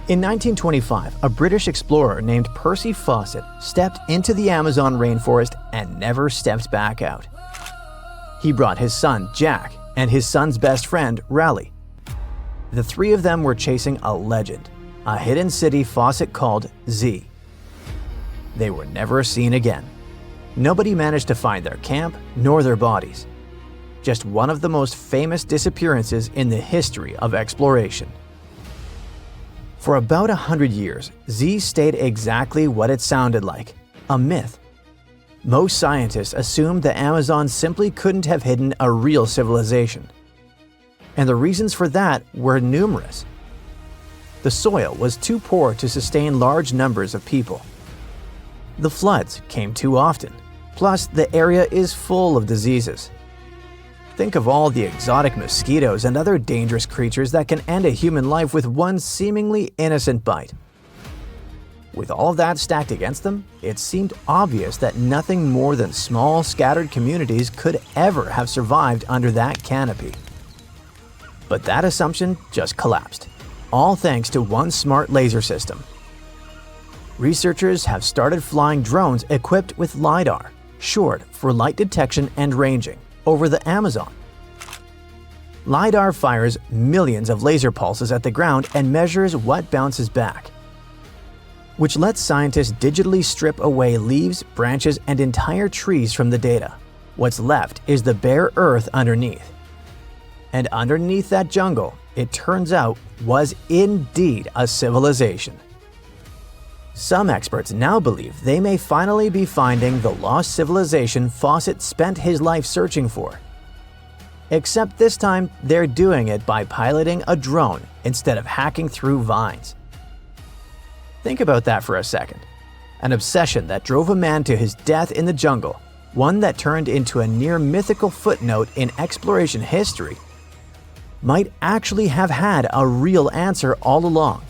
In 1925, a British explorer named Percy Fawcett stepped into the Amazon rainforest and never stepped back out. He brought his son, Jack, and his son's best friend, Raleigh. The three of them were chasing a legend, a hidden city Fawcett called Z. They were never seen again. Nobody managed to find their camp nor their bodies. Just one of the most famous disappearances in the history of exploration. For about 100 years, Z stayed exactly what it sounded like, a myth. Most scientists assumed the Amazon simply couldn't have hidden a real civilization. And the reasons for that were numerous. The soil was too poor to sustain large numbers of people. The floods came too often, plus the area is full of diseases. Think of all the exotic mosquitoes and other dangerous creatures that can end a human life with one seemingly innocent bite. With all of that stacked against them, it seemed obvious that nothing more than small, scattered communities could ever have survived under that canopy. But that assumption just collapsed, all thanks to one smart laser system. Researchers have started flying drones equipped with LiDAR, short for light detection and ranging, over the Amazon. LiDAR fires millions of laser pulses at the ground and measures what bounces back, which lets scientists digitally strip away leaves, branches, and entire trees from the data. What's left is the bare earth underneath. And underneath that jungle, it turns out, was indeed a civilization. Some experts now believe they may finally be finding the lost civilization Fawcett spent his life searching for. Except this time, they're doing it by piloting a drone instead of hacking through vines. Think about that for a second. An obsession that drove a man to his death in the jungle, one that turned into a near mythical footnote in exploration history, might actually have had a real answer all along.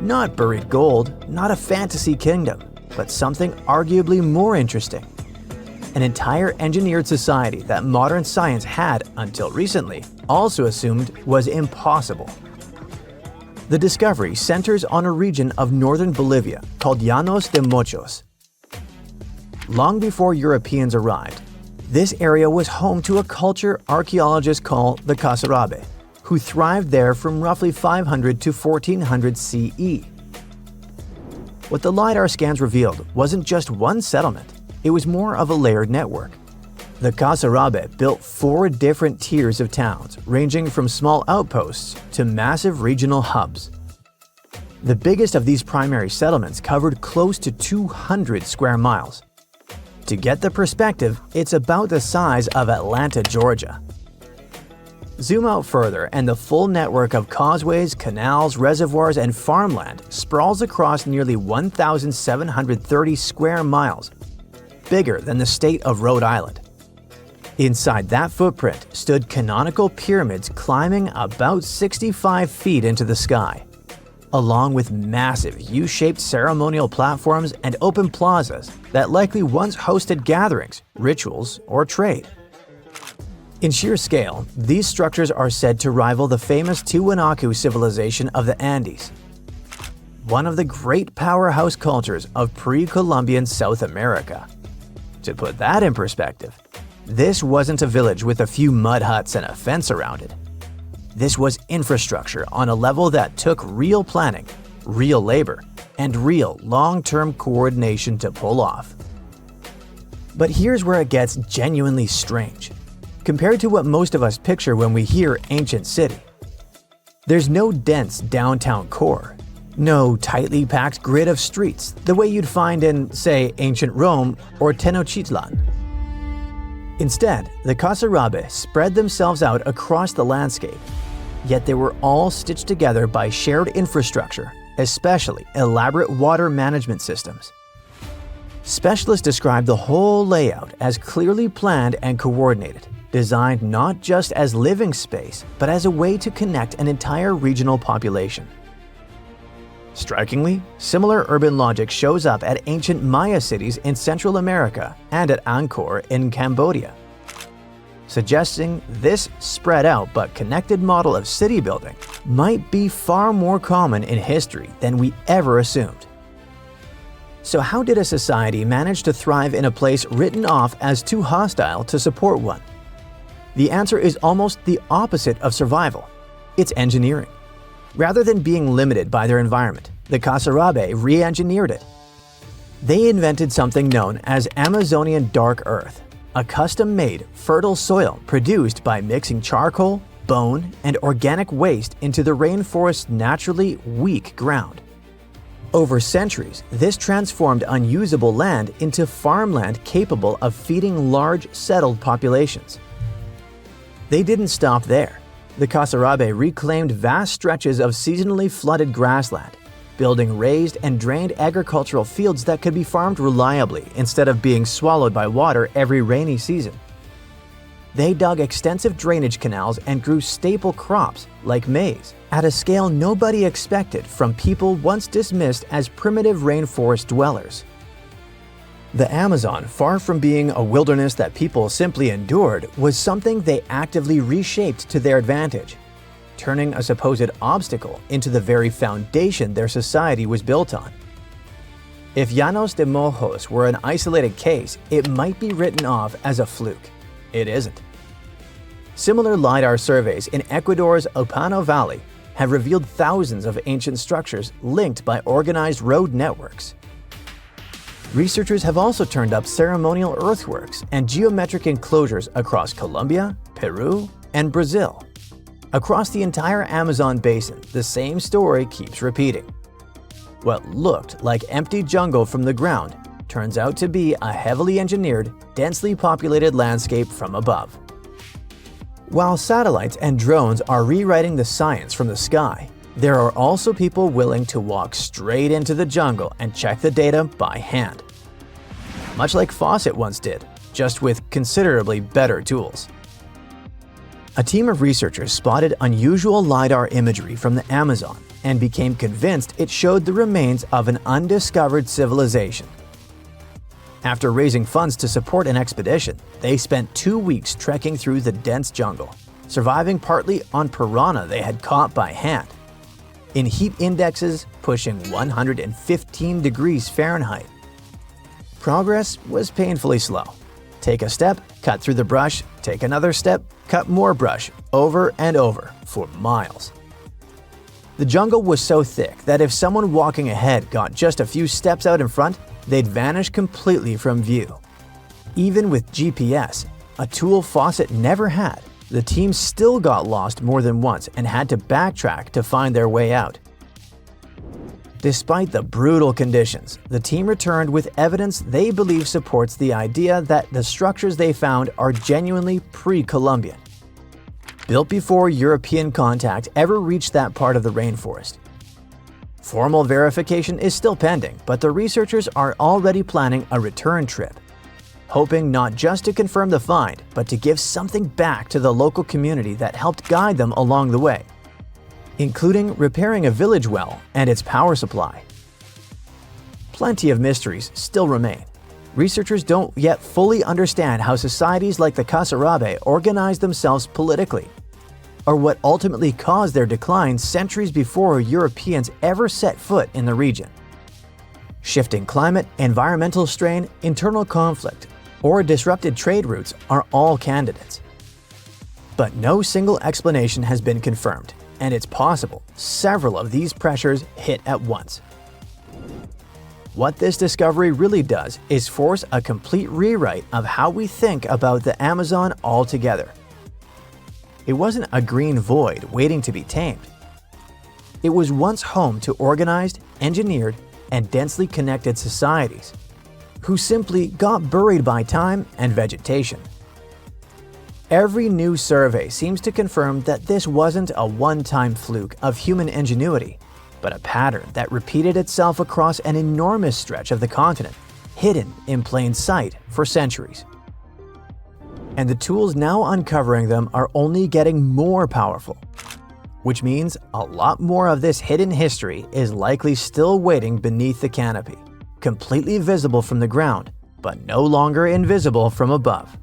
Not buried gold, not a fantasy kingdom, but something arguably more interesting. An entire engineered society that modern science had, until recently, also assumed was impossible. The discovery centers on a region of northern Bolivia called Llanos de Mochos. Long before Europeans arrived, this area was home to a culture archaeologists call the Casarabe, who thrived there from roughly 500 to 1400 CE. What the LiDAR scans revealed wasn't just one settlement, it was more of a layered network. The Casarabe built 4 different tiers of towns, ranging from small outposts to massive regional hubs. The biggest of these primary settlements covered close to 200 square miles. To get the perspective, it's about the size of Atlanta, Georgia. Zoom out further and the full network of causeways, canals, reservoirs, and farmland sprawls across nearly 1,730 square miles, bigger than the state of Rhode Island. Inside that footprint stood canonical pyramids climbing about 65 feet into the sky, along with massive U-shaped ceremonial platforms and open plazas that likely once hosted gatherings, rituals, or trade. In sheer scale, these structures are said to rival the famous Tiwanaku civilization of the Andes, one of the great powerhouse cultures of pre-Columbian South America. To put that in perspective, this wasn't a village with a few mud huts and a fence around it. This was infrastructure on a level that took real planning, real labor, and real long-term coordination to pull off. But here's where it gets genuinely strange, compared to what most of us picture when we hear ancient city. There's no dense downtown core, no tightly packed grid of streets the way you'd find in, say, ancient Rome or Tenochtitlan. Instead, the Casarabe spread themselves out across the landscape, yet they were all stitched together by shared infrastructure, especially elaborate water management systems. Specialists describe the whole layout as clearly planned and coordinated, designed not just as living space, but as a way to connect an entire regional population. Strikingly, similar urban logic shows up at ancient Maya cities in Central America and at Angkor in Cambodia. suggesting this spread out but connected model of city building might be far more common in history than we ever assumed. So how did a society manage to thrive in a place written off as too hostile to support one? The answer is almost the opposite of survival. It's engineering. Rather than being limited by their environment, the Kasarabe re-engineered it. They invented something known as Amazonian dark earth, a custom-made, fertile soil produced by mixing charcoal, bone, and organic waste into the rainforest's naturally weak ground. Over centuries, this transformed unusable land into farmland capable of feeding large, settled populations. They didn't stop there. The Kasarabe reclaimed vast stretches of seasonally flooded grassland, building raised and drained agricultural fields that could be farmed reliably instead of being swallowed by water every rainy season. They dug extensive drainage canals and grew staple crops like maize at a scale nobody expected from people once dismissed as primitive rainforest dwellers. The Amazon, far from being a wilderness that people simply endured, was something they actively reshaped to their advantage, turning a supposed obstacle into the very foundation their society was built on. If Llanos de Mojos were an isolated case, it might be written off as a fluke. It isn't. Similar LiDAR surveys in Ecuador's Opano Valley have revealed thousands of ancient structures linked by organized road networks. Researchers have also turned up ceremonial earthworks and geometric enclosures across Colombia, Peru, and Brazil. Across the entire Amazon basin, the same story keeps repeating. What looked like empty jungle from the ground turns out to be a heavily engineered, densely populated landscape from above. While satellites and drones are rewriting the science from the sky, there are also people willing to walk straight into the jungle and check the data by hand. Much like Fawcett once did, just with considerably better tools. A team of researchers spotted unusual LiDAR imagery from the Amazon and became convinced it showed the remains of an undiscovered civilization. After raising funds to support an expedition, they spent 2 weeks trekking through the dense jungle, surviving partly on piranha they had caught by hand, in heat indexes pushing 115 degrees Fahrenheit. Progress was painfully slow. Take a step, cut through the brush, take another step, cut more brush, over and over, for miles. The jungle was so thick that if someone walking ahead got just a few steps out in front, they'd vanish completely from view. Even with GPS, a tool Fawcett never had, the team still got lost more than once and had to backtrack to find their way out. Despite the brutal conditions, the team returned with evidence they believe supports the idea that the structures they found are genuinely pre-Columbian, built before European contact ever reached that part of the rainforest. Formal verification is still pending, but the researchers are already planning a return trip, hoping not just to confirm the find, but to give something back to the local community that helped guide them along the way, including repairing a village well and its power supply. Plenty of mysteries still remain. Researchers don't yet fully understand how societies like the Kasarabe organized themselves politically, or what ultimately caused their decline centuries before Europeans ever set foot in the region. Shifting climate, environmental strain, internal conflict, or disrupted trade routes are all candidates. But no single explanation has been confirmed, and it's possible several of these pressures hit at once. What this discovery really does is force a complete rewrite of how we think about the Amazon altogether. It wasn't a green void waiting to be tamed. It was once home to organized, engineered, and densely connected societies, who simply got buried by time and vegetation. Every new survey seems to confirm that this wasn't a one-time fluke of human ingenuity, but a pattern that repeated itself across an enormous stretch of the continent, hidden in plain sight for centuries. And the tools now uncovering them are only getting more powerful, which means a lot more of this hidden history is likely still waiting beneath the canopy, completely visible from the ground, but no longer invisible from above.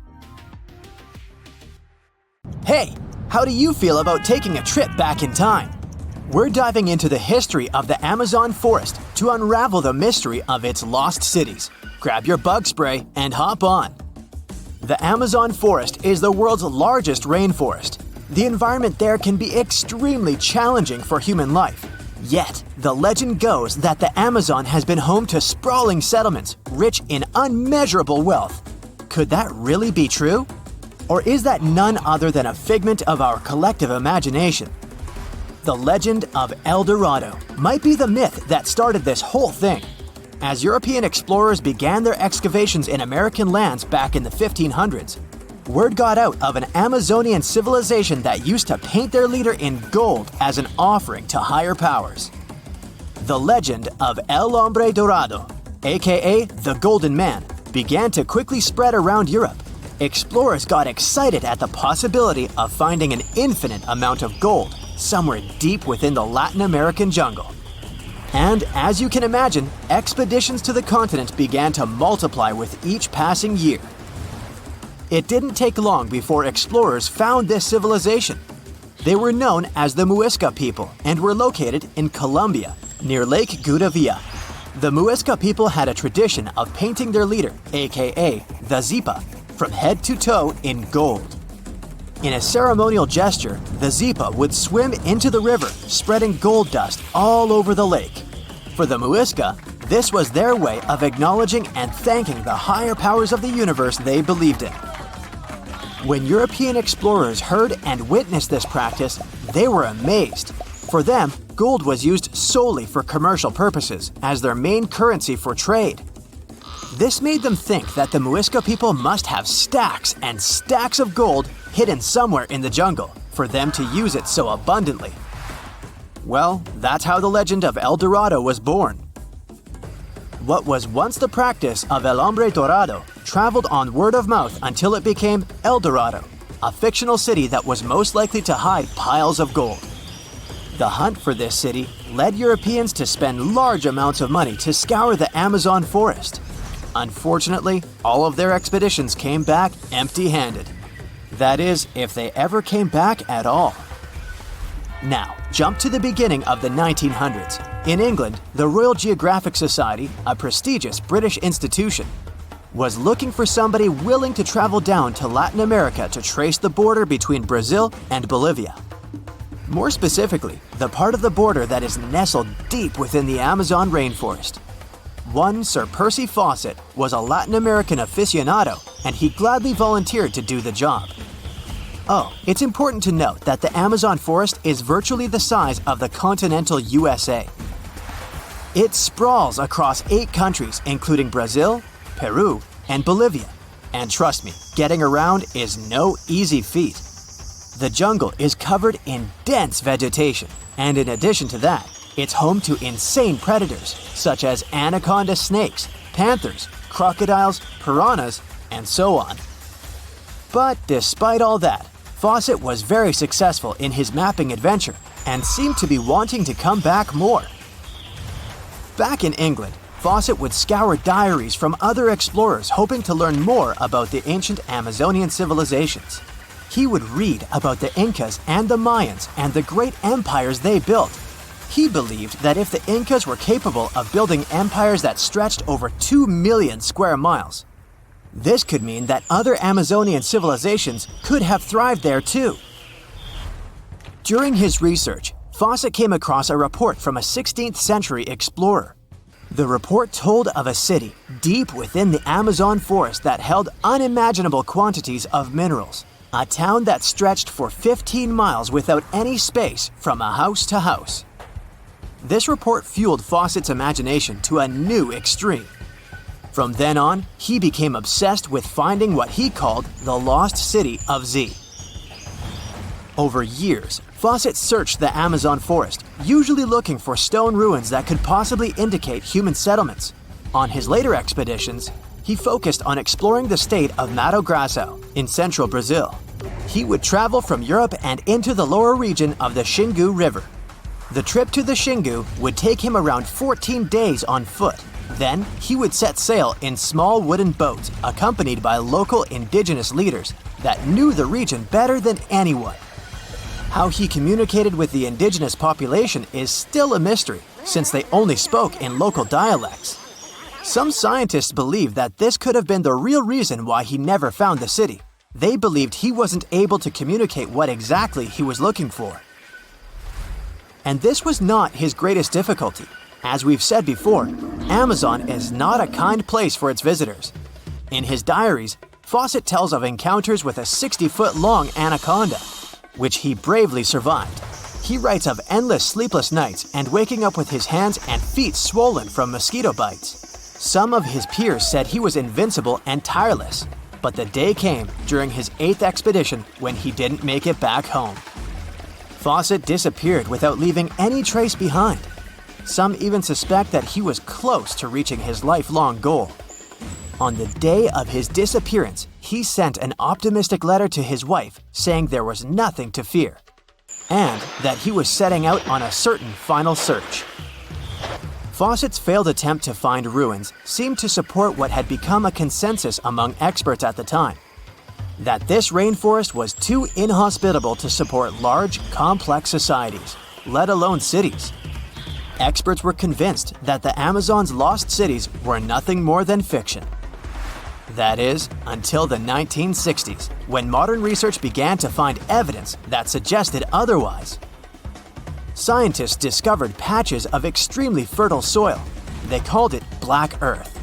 Hey, how do you feel about taking a trip back in time? We're diving into the history of the Amazon forest to unravel the mystery of its lost cities. Grab your bug spray and hop on. The Amazon forest is the world's largest rainforest. The environment there can be extremely challenging for human life. Yet, the legend goes that the Amazon has been home to sprawling settlements rich in unmeasurable wealth. Could that really be true? Or is that none other than a figment of our collective imagination? The legend of El Dorado might be the myth that started this whole thing. As European explorers began their excavations in American lands back in the 1500s, word got out of an Amazonian civilization that used to paint their leader in gold as an offering to higher powers. The legend of El Hombre Dorado, aka the Golden Man, began to quickly spread around Europe. Explorers got excited at the possibility of finding an infinite amount of gold somewhere deep within the Latin American jungle. And as you can imagine, expeditions to the continent began to multiply with each passing year. It didn't take long before explorers found this civilization. They were known as the Muisca people and were located in Colombia, near Lake Gudavia. The Muisca people had a tradition of painting their leader, aka the Zipa, from head to toe in gold. In a ceremonial gesture, the Zipa would swim into the river, spreading gold dust all over the lake. For the Muisca, this was their way of acknowledging and thanking the higher powers of the universe they believed in. When European explorers heard and witnessed this practice, they were amazed. For them, gold was used solely for commercial purposes as their main currency for trade. This made them think that the Muisca people must have stacks and stacks of gold hidden somewhere in the jungle for them to use it so abundantly. Well, that's how the legend of El Dorado was born. What was once the practice of El Hombre Dorado traveled on word of mouth until it became El Dorado, a fictional city that was most likely to hide piles of gold. The hunt for this city led Europeans to spend large amounts of money to scour the Amazon forest. Unfortunately, all of their expeditions came back empty-handed. That is, if they ever came back at all. Now, jump to the beginning of the 1900s. In England, the Royal Geographic Society, a prestigious British institution, was looking for somebody willing to travel down to Latin America to trace the border between Brazil and Bolivia. More specifically, the part of the border that is nestled deep within the Amazon rainforest. One Sir Percy Fawcett was a Latin American aficionado, and he gladly volunteered to do the job. Oh, it's important to note that the Amazon forest is virtually the size of the continental USA. It sprawls across 8 countries, including Brazil, Peru, and Bolivia. And trust me, getting around is no easy feat. The jungle is covered in dense vegetation, and in addition to that, it's home to insane predators such as anaconda snakes, panthers, crocodiles, piranhas, and so on. But despite all that, Fawcett was very successful in his mapping adventure and seemed to be wanting to come back more. Back in England, Fawcett would scour diaries from other explorers hoping to learn more about the ancient Amazonian civilizations. He would read about the Incas and the Mayans and the great empires they built. He believed that if the Incas were capable of building empires that stretched over 2 million square miles, this could mean that other Amazonian civilizations could have thrived there too. During his research, Fawcett came across a report from a 16th century explorer. The report told of a city deep within the Amazon forest that held unimaginable quantities of minerals, a town that stretched for 15 miles without any space from a house to house. This report fueled Fawcett's imagination to a new extreme. From then on, he became obsessed with finding what he called the lost city of Z. Over years, Fawcett searched the Amazon forest, usually looking for stone ruins that could possibly indicate human settlements. On his later expeditions, he focused on exploring the state of Mato Grosso in central Brazil. He would travel from Europe and into the lower region of the Xingu River. The trip to the Xingu would take him around 14 days on foot. Then, he would set sail in small wooden boats accompanied by local indigenous leaders that knew the region better than anyone. How he communicated with the indigenous population is still a mystery, since they only spoke in local dialects. Some scientists believe that this could have been the real reason why he never found the city. They believed he wasn't able to communicate what exactly he was looking for. And this was not his greatest difficulty. As we've said before, Amazon is not a kind place for its visitors. In his diaries, Fawcett tells of encounters with a 60-foot-long anaconda, which he bravely survived. He writes of endless sleepless nights and waking up with his hands and feet swollen from mosquito bites. Some of his peers said he was invincible and tireless, but the day came during his 8th expedition when he didn't make it back home. Fawcett disappeared without leaving any trace behind. Some even suspect that he was close to reaching his lifelong goal. On the day of his disappearance, he sent an optimistic letter to his wife saying there was nothing to fear, and that he was setting out on a certain final search. Fawcett's failed attempt to find ruins seemed to support what had become a consensus among experts at the time, that this rainforest was too inhospitable to support large, complex societies, let alone cities. Experts were convinced that the Amazon's lost cities were nothing more than fiction. That is, until the 1960s, when modern research began to find evidence that suggested otherwise. Scientists discovered patches of extremely fertile soil. They called it Black Earth.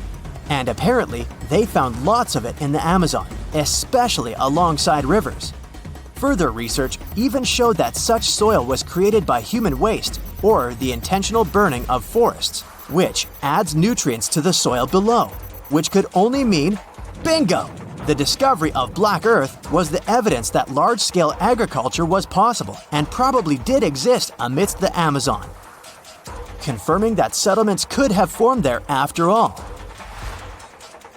And apparently, they found lots of it in the Amazon, especially alongside rivers. Further research even showed that such soil was created by human waste or the intentional burning of forests, which adds nutrients to the soil below, which could only mean bingo! The discovery of Black Earth was the evidence that large-scale agriculture was possible and probably did exist amidst the Amazon, confirming that settlements could have formed there after all.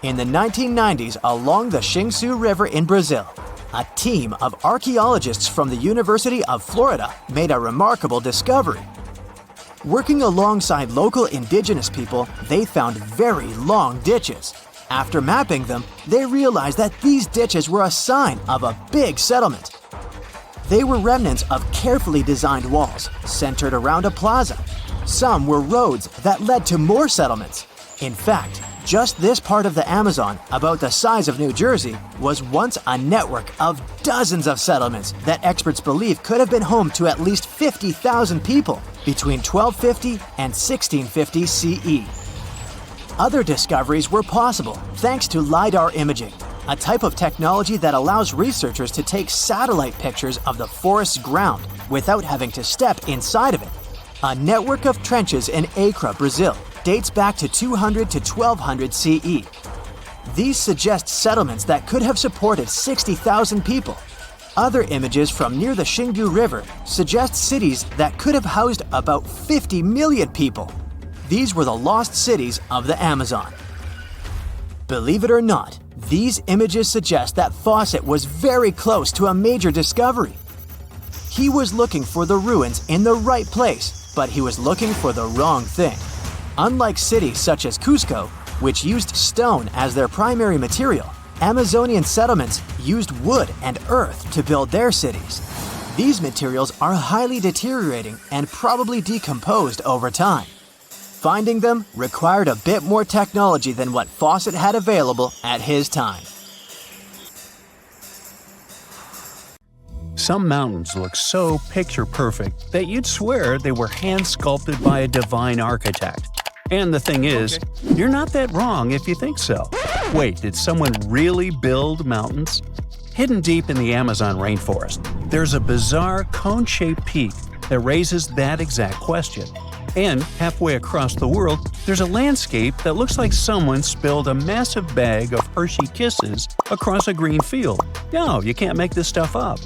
In the 1990s, along the Xingsu River in Brazil, a team of archaeologists from the University of Florida made a remarkable discovery. Working alongside local indigenous people, they found very long ditches. After mapping them, they realized that these ditches were a sign of a big settlement. They were remnants of carefully designed walls centered around a plaza. Some were roads that led to more settlements. In fact, just this part of the Amazon, about the size of New Jersey, was once a network of dozens of settlements that experts believe could have been home to at least 50,000 people between 1250 and 1650 CE. Other discoveries were possible thanks to LiDAR imaging, a type of technology that allows researchers to take satellite pictures of the forest's ground without having to step inside of it. A network of trenches in Acre, Brazil, dates back to 200 to 1200 CE. These suggest settlements that could have supported 60,000 people. Other images from near the Xingu River suggest cities that could have housed about 50 million people. These were the lost cities of the Amazon. Believe it or not, these images suggest that Fawcett was very close to a major discovery. He was looking for the ruins in the right place, but he was looking for the wrong thing. Unlike cities such as Cusco, which used stone as their primary material, Amazonian settlements used wood and earth to build their cities. These materials are highly deteriorating and probably decomposed over time. Finding them required a bit more technology than what Fawcett had available at his time. Some mountains look so picture-perfect that you'd swear they were hand-sculpted by a divine architect. And the thing is, you're not that wrong if you think so. Wait, did someone really build mountains? Hidden deep in the Amazon rainforest, there's a bizarre cone-shaped peak that raises that exact question. And halfway across the world, there's a landscape that looks like someone spilled a massive bag of Hershey Kisses across a green field. No, you can't make this stuff up.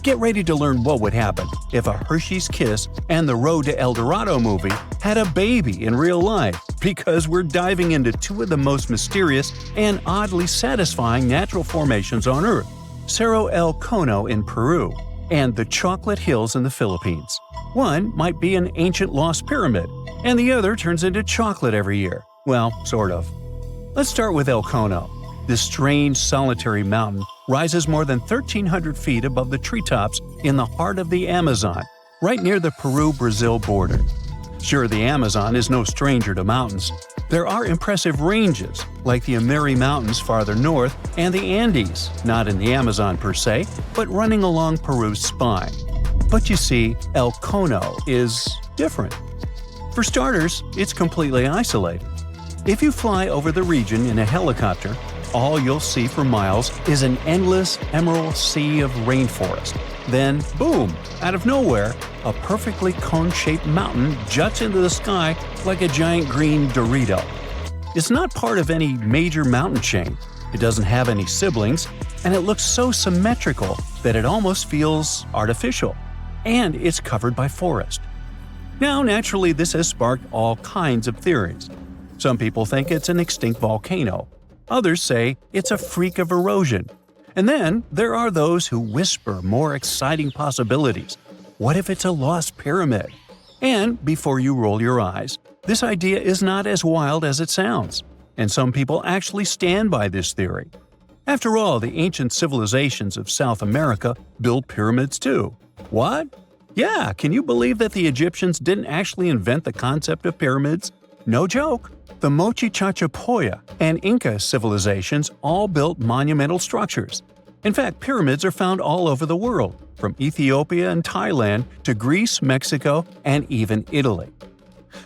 Get ready to learn what would happen if a Hershey's Kiss and the Road to El Dorado movie had a baby in real life, because we're diving into two of the most mysterious and oddly satisfying natural formations on Earth, Cerro El Cono in Peru and the Chocolate Hills in the Philippines. One might be an ancient lost pyramid, and the other turns into chocolate every year. Well, sort of. Let's start with El Cono. This strange solitary mountain rises more than 1,300 feet above the treetops in the heart of the Amazon, right near the Peru-Brazil border. Sure, the Amazon is no stranger to mountains. There are impressive ranges, like the Amiri Mountains farther north and the Andes, not in the Amazon per se, but running along Peru's spine. But you see, El Cono is different. For starters, it's completely isolated. If you fly over the region in a helicopter, all you'll see for miles is an endless emerald sea of rainforest. Then, boom, out of nowhere, a perfectly cone-shaped mountain juts into the sky like a giant green Dorito. It's not part of any major mountain chain, it doesn't have any siblings, and it looks so symmetrical that it almost feels artificial. And it's covered by forest. Now, naturally, this has sparked all kinds of theories. Some people think it's an extinct volcano. Others say it's a freak of erosion. And then there are those who whisper more exciting possibilities. What if it's a lost pyramid? And before you roll your eyes, this idea is not as wild as it sounds. And some people actually stand by this theory. After all, the ancient civilizations of South America built pyramids too. What? Yeah, can you believe that the Egyptians didn't actually invent the concept of pyramids? No joke. The Mochi Chachapoya and Inca civilizations all built monumental structures. In fact, pyramids are found all over the world, from Ethiopia and Thailand to Greece, Mexico, and even Italy.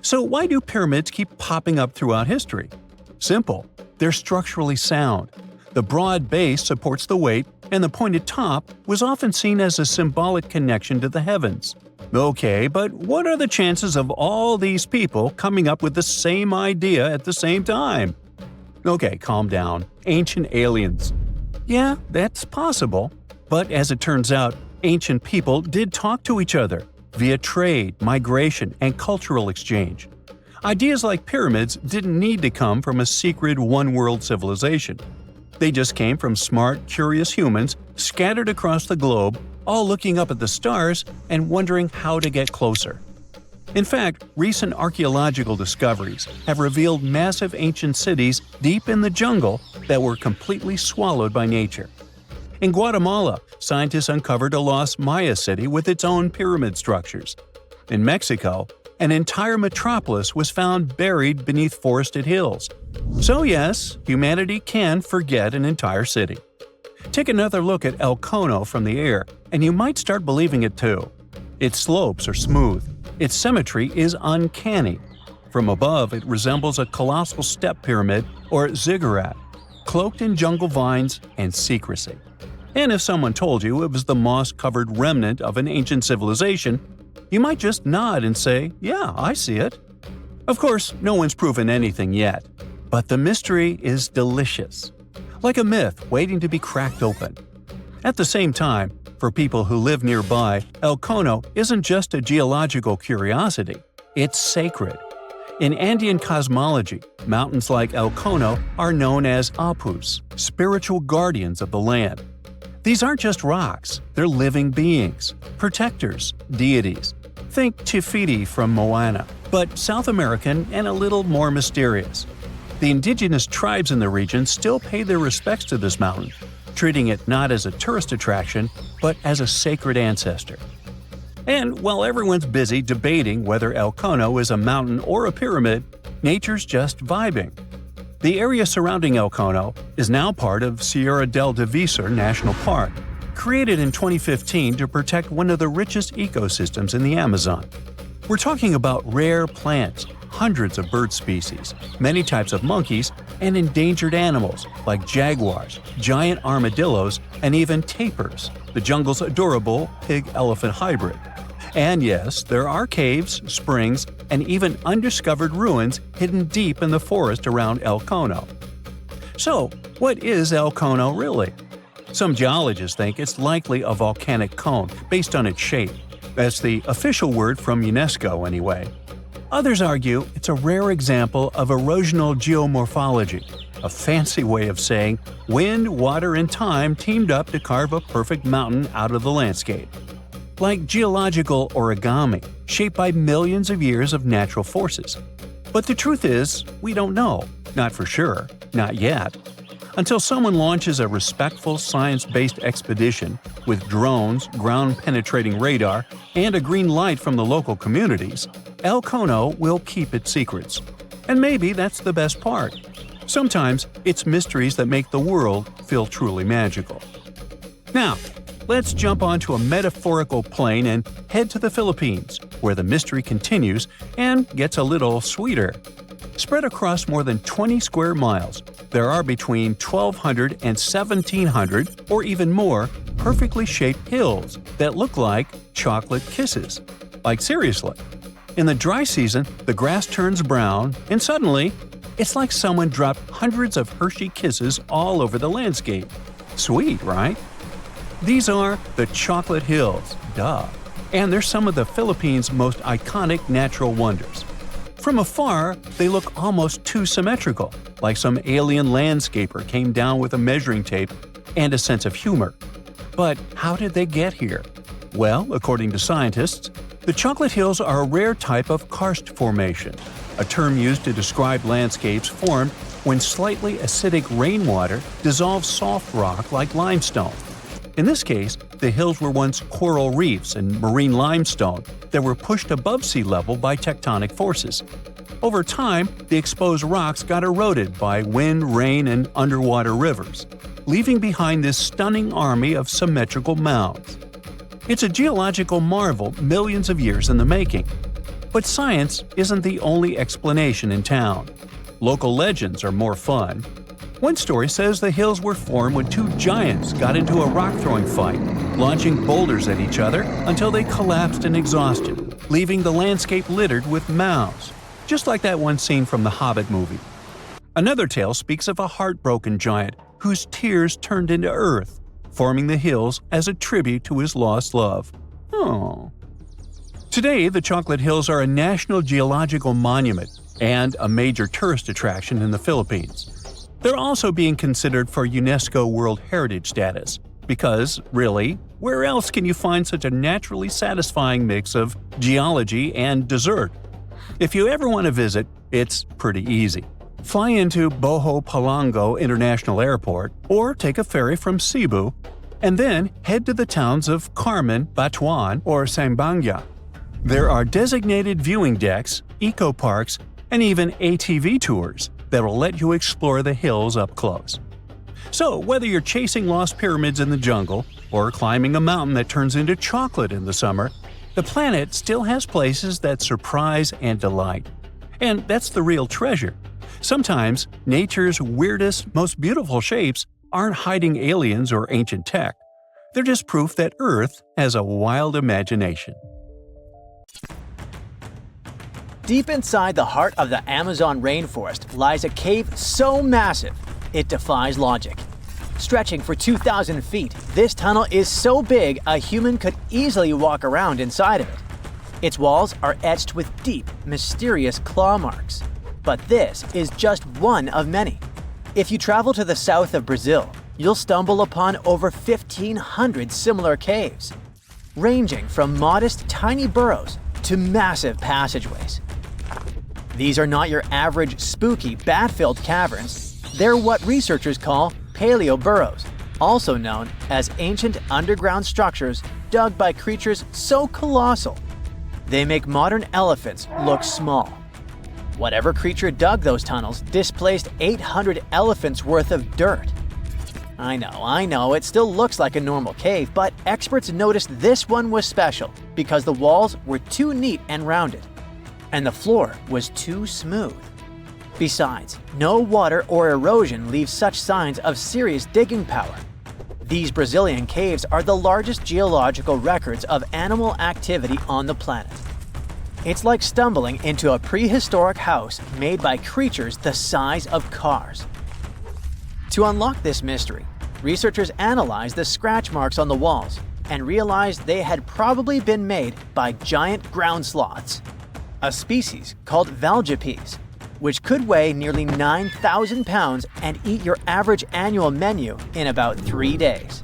So why do pyramids keep popping up throughout history? Simple. They're structurally sound. The broad base supports the weight, and the pointed top was often seen as a symbolic connection to the heavens. Okay, but what are the chances of all these people coming up with the same idea at the same time? Okay, calm down. Ancient aliens. Yeah, that's possible. But as it turns out, ancient people did talk to each other via trade, migration, and cultural exchange. Ideas like pyramids didn't need to come from a secret one-world civilization. They just came from smart, curious humans scattered across the globe, all looking up at the stars and wondering how to get closer. In fact, recent archaeological discoveries have revealed massive ancient cities deep in the jungle that were completely swallowed by nature. In Guatemala, scientists uncovered a lost Maya city with its own pyramid structures. In Mexico, an entire metropolis was found buried beneath forested hills. So yes, humanity can forget an entire city. Take another look at El Cono from the air, and you might start believing it too. Its slopes are smooth. Its symmetry is uncanny. From above, it resembles a colossal step pyramid or ziggurat, cloaked in jungle vines and secrecy. And if someone told you it was the moss-covered remnant of an ancient civilization, you might just nod and say, "Yeah, I see it." Of course, no one's proven anything yet. But the mystery is delicious. Like a myth waiting to be cracked open. At the same time, for people who live nearby, El Cono isn't just a geological curiosity, it's sacred. In Andean cosmology, mountains like El Cono are known as apus, spiritual guardians of the land. These aren't just rocks, they're living beings, protectors, deities. Think Tifiti from Moana, but South American and a little more mysterious. The indigenous tribes in the region still pay their respects to this mountain, treating it not as a tourist attraction, but as a sacred ancestor. And while everyone's busy debating whether El Cono is a mountain or a pyramid, nature's just vibing. The area surrounding El Cono is now part of Sierra del Divisor National Park, created in 2015 to protect one of the richest ecosystems in the Amazon. We're talking about rare plants, hundreds of bird species, many types of monkeys, and endangered animals like jaguars, giant armadillos, and even tapirs, the jungle's adorable pig-elephant hybrid. And yes, there are caves, springs, and even undiscovered ruins hidden deep in the forest around El Cono. So, what is El Cono really? Some geologists think it's likely a volcanic cone based on its shape. That's the official word from UNESCO anyway. Others argue it's a rare example of erosional geomorphology, a fancy way of saying wind, water, and time teamed up to carve a perfect mountain out of the landscape. Like geological origami, shaped by millions of years of natural forces. But the truth is, we don't know. Not for sure. Not yet. until someone launches a respectful science-based expedition with drones, ground-penetrating radar, and a green light from the local communities. El Cono will keep its secrets. And maybe that's the best part. Sometimes it's mysteries that make the world feel truly magical. Now, let's jump onto a metaphorical plane and head to the Philippines, where the mystery continues and gets a little sweeter. Spread across more than 20 square miles, there are between 1,200 and 1,700, or even more, perfectly shaped hills that look like chocolate kisses. Like seriously. In the dry season, the grass turns brown, and suddenly, it's like someone dropped hundreds of Hershey kisses all over the landscape. Sweet, right? These are the Chocolate Hills, duh. And they're some of the Philippines' most iconic natural wonders. From afar, they look almost too symmetrical, like some alien landscaper came down with a measuring tape and a sense of humor. But how did they get here? Well, according to scientists, the Chocolate Hills are a rare type of karst formation, a term used to describe landscapes formed when slightly acidic rainwater dissolves soft rock like limestone. In this case, the hills were once coral reefs and marine limestone that were pushed above sea level by tectonic forces. Over time, the exposed rocks got eroded by wind, rain, and underwater rivers, leaving behind this stunning army of symmetrical mounds. It's a geological marvel millions of years in the making. But science isn't the only explanation in town. Local legends are more fun. One story says the hills were formed when two giants got into a rock-throwing fight, launching boulders at each other until they collapsed in exhaustion, leaving the landscape littered with mounds, just like that one scene from the Hobbit movie. Another tale speaks of a heartbroken giant whose tears turned into earth, forming the hills as a tribute to his lost love. Oh. Today, the Chocolate Hills are a National Geological Monument and a major tourist attraction in the Philippines. They're also being considered for UNESCO World Heritage status, because, really, where else can you find such a naturally satisfying mix of geology and dessert? If you ever want to visit, it's pretty easy. Fly into Boho Palango International Airport or take a ferry from Cebu, and then head to the towns of Carmen, Batuan, or Sambanga. There are designated viewing decks, eco-parks, and even ATV tours that will let you explore the hills up close. So, whether you're chasing lost pyramids in the jungle or climbing a mountain that turns into chocolate in the summer, the planet still has places that surprise and delight. And that's the real treasure. Sometimes, nature's weirdest, most beautiful shapes aren't hiding aliens or ancient tech. They're just proof that Earth has a wild imagination. Deep inside the heart of the Amazon rainforest lies a cave so massive, it defies logic. Stretching for 2,000 feet, this tunnel is so big a human could easily walk around inside of it. Its walls are etched with deep, mysterious claw marks. But this is just one of many. If you travel to the south of Brazil, you'll stumble upon over 1,500 similar caves, ranging from modest tiny burrows to massive passageways. These are not your average spooky, bat-filled caverns. They're what researchers call paleo burrows, also known as ancient underground structures dug by creatures so colossal they make modern elephants look small. Whatever creature dug those tunnels displaced 800 elephants worth of dirt. I know, it still looks like a normal cave, but experts noticed this one was special because the walls were too neat and rounded, and the floor was too smooth. Besides, no water or erosion leaves such signs of serious digging power. These Brazilian caves are the largest geological records of animal activity on the planet. It's like stumbling into a prehistoric house made by creatures the size of cars. To unlock this mystery, researchers analyzed the scratch marks on the walls and realized they had probably been made by giant ground sloths, a species called valgipes, which could weigh nearly 9,000 pounds and eat your average annual menu in about 3 days.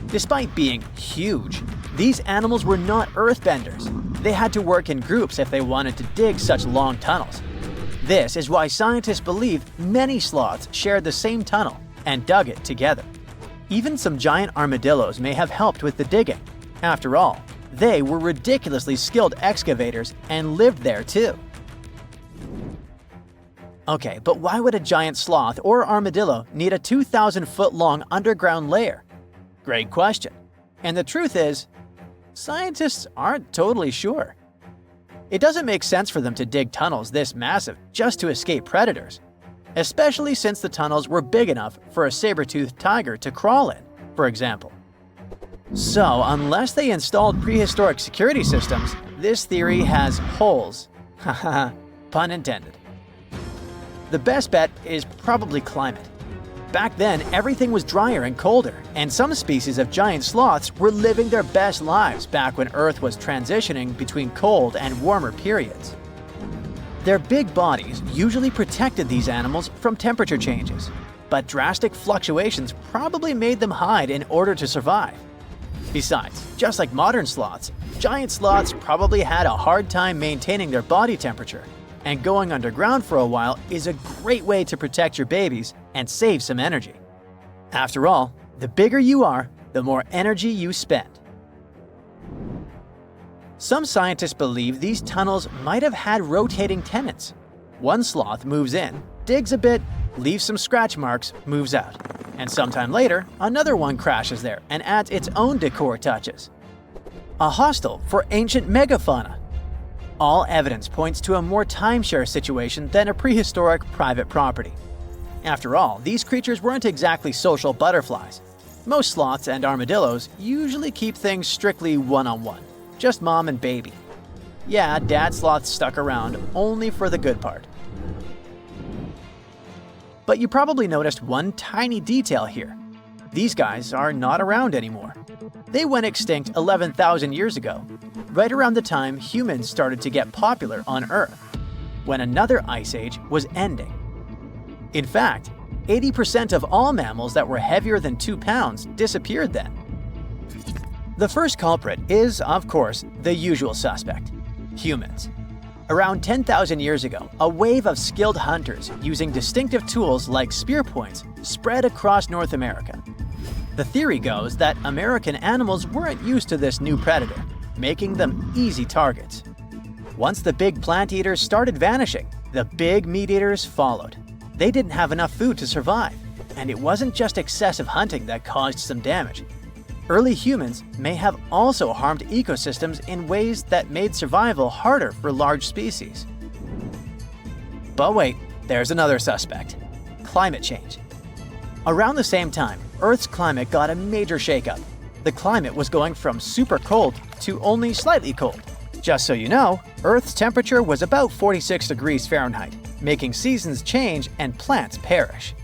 Despite being huge, these animals were not earthbenders. They had to work in groups if they wanted to dig such long tunnels. This is why scientists believe many sloths shared the same tunnel and dug it together. Even some giant armadillos may have helped with the digging. After all, they were ridiculously skilled excavators and lived there too. Okay, but why would a giant sloth or armadillo need a 2,000-foot-long underground lair? Great question. And the truth is, scientists aren't totally sure. It doesn't make sense for them to dig tunnels this massive just to escape predators, especially since the tunnels were big enough for a saber-toothed tiger to crawl in, for example. So, unless they installed prehistoric security systems, this theory has holes. Haha, pun intended. The best bet is probably climate. Back then, everything was drier and colder, and some species of giant sloths were living their best lives back when Earth was transitioning between cold and warmer periods. Their big bodies usually protected these animals from temperature changes, but drastic fluctuations probably made them hide in order to survive. Besides, just like modern sloths, giant sloths probably had a hard time maintaining their body temperature, and going underground for a while is a great way to protect your babies and save some energy. After all, the bigger you are, the more energy you spend. Some scientists believe these tunnels might have had rotating tenants. One sloth moves in, digs a bit, leaves some scratch marks, moves out. And sometime later, another one crashes there and adds its own decor touches. A hostel for ancient megafauna. All evidence points to a more timeshare situation than a prehistoric private property. After all, these creatures weren't exactly social butterflies. Most sloths and armadillos usually keep things strictly one-on-one, just mom and baby. Yeah, dad sloth stuck around only for the good part. But you probably noticed one tiny detail here. These guys are not around anymore. They went extinct 11,000 years ago, right around the time humans started to get popular on Earth, when another ice age was ending. In fact, 80% of all mammals that were heavier than 2 pounds disappeared then. The first culprit is, of course, the usual suspect: humans. Around 10,000 years ago, a wave of skilled hunters using distinctive tools like spear points spread across North America. The theory goes that American animals weren't used to this new predator, making them easy targets. Once the big plant eaters started vanishing, the big meat eaters followed. They didn't have enough food to survive, and it wasn't just excessive hunting that caused some damage. Early humans may have also harmed ecosystems in ways that made survival harder for large species. But wait, there's another suspect: climate change. Around the same time, Earth's climate got a major shakeup. The climate was going from super cold to only slightly cold. Just so you know, Earth's temperature was about 46 degrees Fahrenheit, making seasons change and plants perish.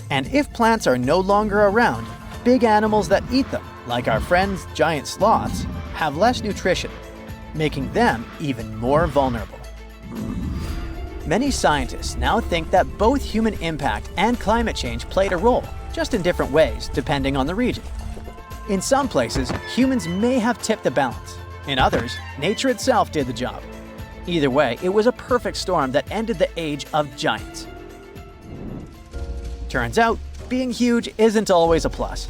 And if plants are no longer around, big animals that eat them, like our friends giant sloths, have less nutrition, making them even more vulnerable. Many scientists now think that both human impact and climate change played a role, just in different ways depending on the region. In some places, humans may have tipped the balance. In others, nature itself did the job. Either way, it was a perfect storm that ended the age of giants. Turns out, being huge isn't always a plus.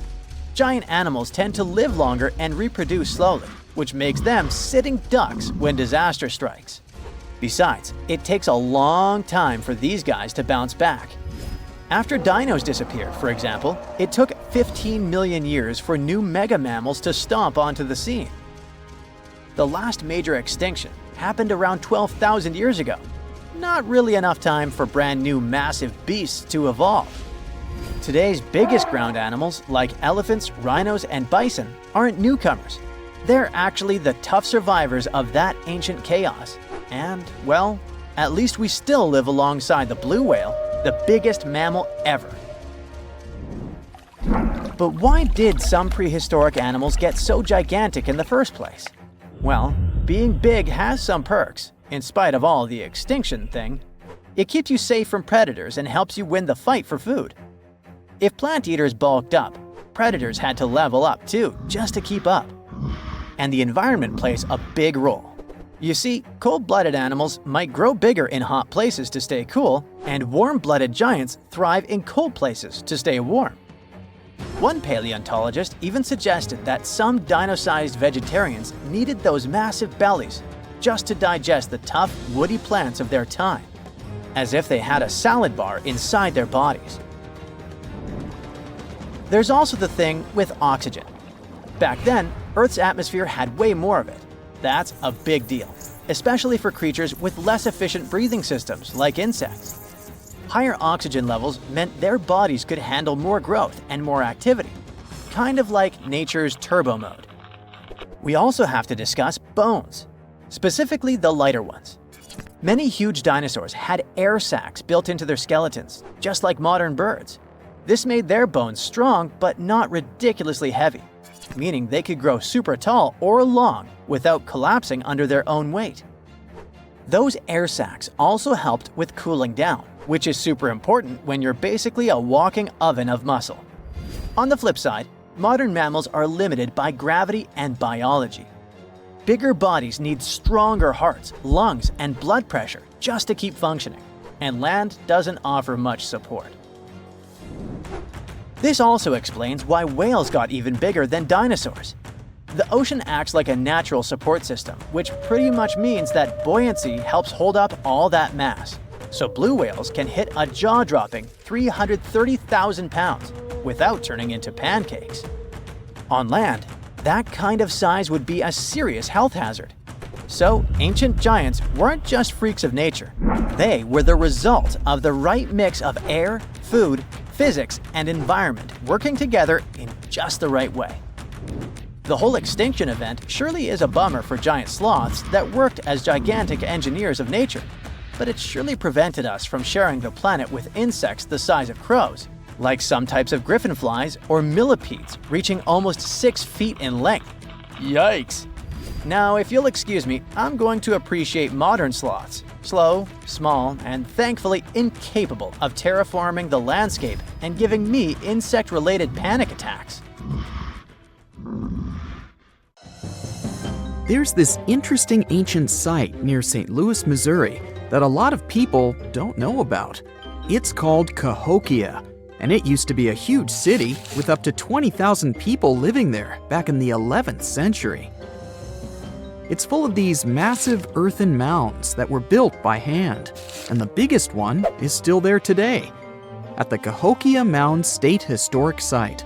Giant animals tend to live longer and reproduce slowly, which makes them sitting ducks when disaster strikes. Besides, it takes a long time for these guys to bounce back. After dinos disappeared, for example, it took 15 million years for new mega mammals to stomp onto the scene. The last major extinction happened around 12,000 years ago. Not really enough time for brand new massive beasts to evolve. Today's biggest ground animals, like elephants, rhinos, and bison, aren't newcomers. They're actually the tough survivors of that ancient chaos. And, well, at least we still live alongside the blue whale, the biggest mammal ever. But why did some prehistoric animals get so gigantic in the first place? Well, being big has some perks, in spite of all the extinction thing. It keeps you safe from predators and helps you win the fight for food. If plant eaters bulked up, predators had to level up too, just to keep up. And the environment plays a big role. You see, cold-blooded animals might grow bigger in hot places to stay cool, and warm-blooded giants thrive in cold places to stay warm. One paleontologist even suggested that some dino-sized vegetarians needed those massive bellies just to digest the tough, woody plants of their time, as if they had a salad bar inside their bodies. There's also the thing with oxygen. Back then, Earth's atmosphere had way more of it. That's a big deal, especially for creatures with less efficient breathing systems like insects. Higher oxygen levels meant their bodies could handle more growth and more activity, kind of like nature's turbo mode. We also have to discuss bones, specifically the lighter ones. Many huge dinosaurs had air sacs built into their skeletons, just like modern birds. This made their bones strong but not ridiculously heavy, meaning they could grow super tall or long without collapsing under their own weight. Those air sacs also helped with cooling down, which is super important when you're basically a walking oven of muscle. On the flip side, modern mammals are limited by gravity and biology. Bigger bodies need stronger hearts, lungs, and blood pressure just to keep functioning, and land doesn't offer much support. This also explains why whales got even bigger than dinosaurs. The ocean acts like a natural support system, which pretty much means that buoyancy helps hold up all that mass. So blue whales can hit a jaw-dropping 330,000 pounds without turning into pancakes. On land, that kind of size would be a serious health hazard. So ancient giants weren't just freaks of nature. They were the result of the right mix of air, food, physics, and environment working together in just the right way. The whole extinction event surely is a bummer for giant sloths that worked as gigantic engineers of nature, but it surely prevented us from sharing the planet with insects the size of crows, like some types of griffinflies or millipedes reaching almost 6 feet in length. Yikes! Now, if you'll excuse me, I'm going to appreciate modern sloths, slow, small, and thankfully incapable of terraforming the landscape and giving me insect-related panic attacks. There's this interesting ancient site near St. Louis, Missouri, that a lot of people don't know about. It's called Cahokia, and it used to be a huge city with up to 20,000 people living there back in the 11th century. It's full of these massive earthen mounds that were built by hand, and the biggest one is still there today, at the Cahokia Mound State Historic Site.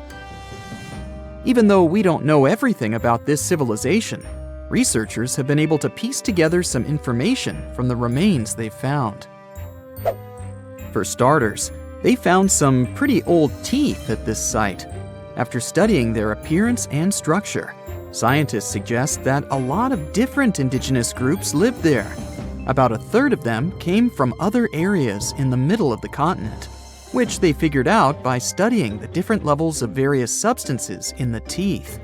Even though we don't know everything about this civilization, researchers have been able to piece together some information from the remains they've found. For starters, they found some pretty old teeth at this site. After studying their appearance and structure, scientists suggest that a lot of different indigenous groups lived there. About a third of them came from other areas in the middle of the continent, which they figured out by studying the different levels of various substances in the teeth.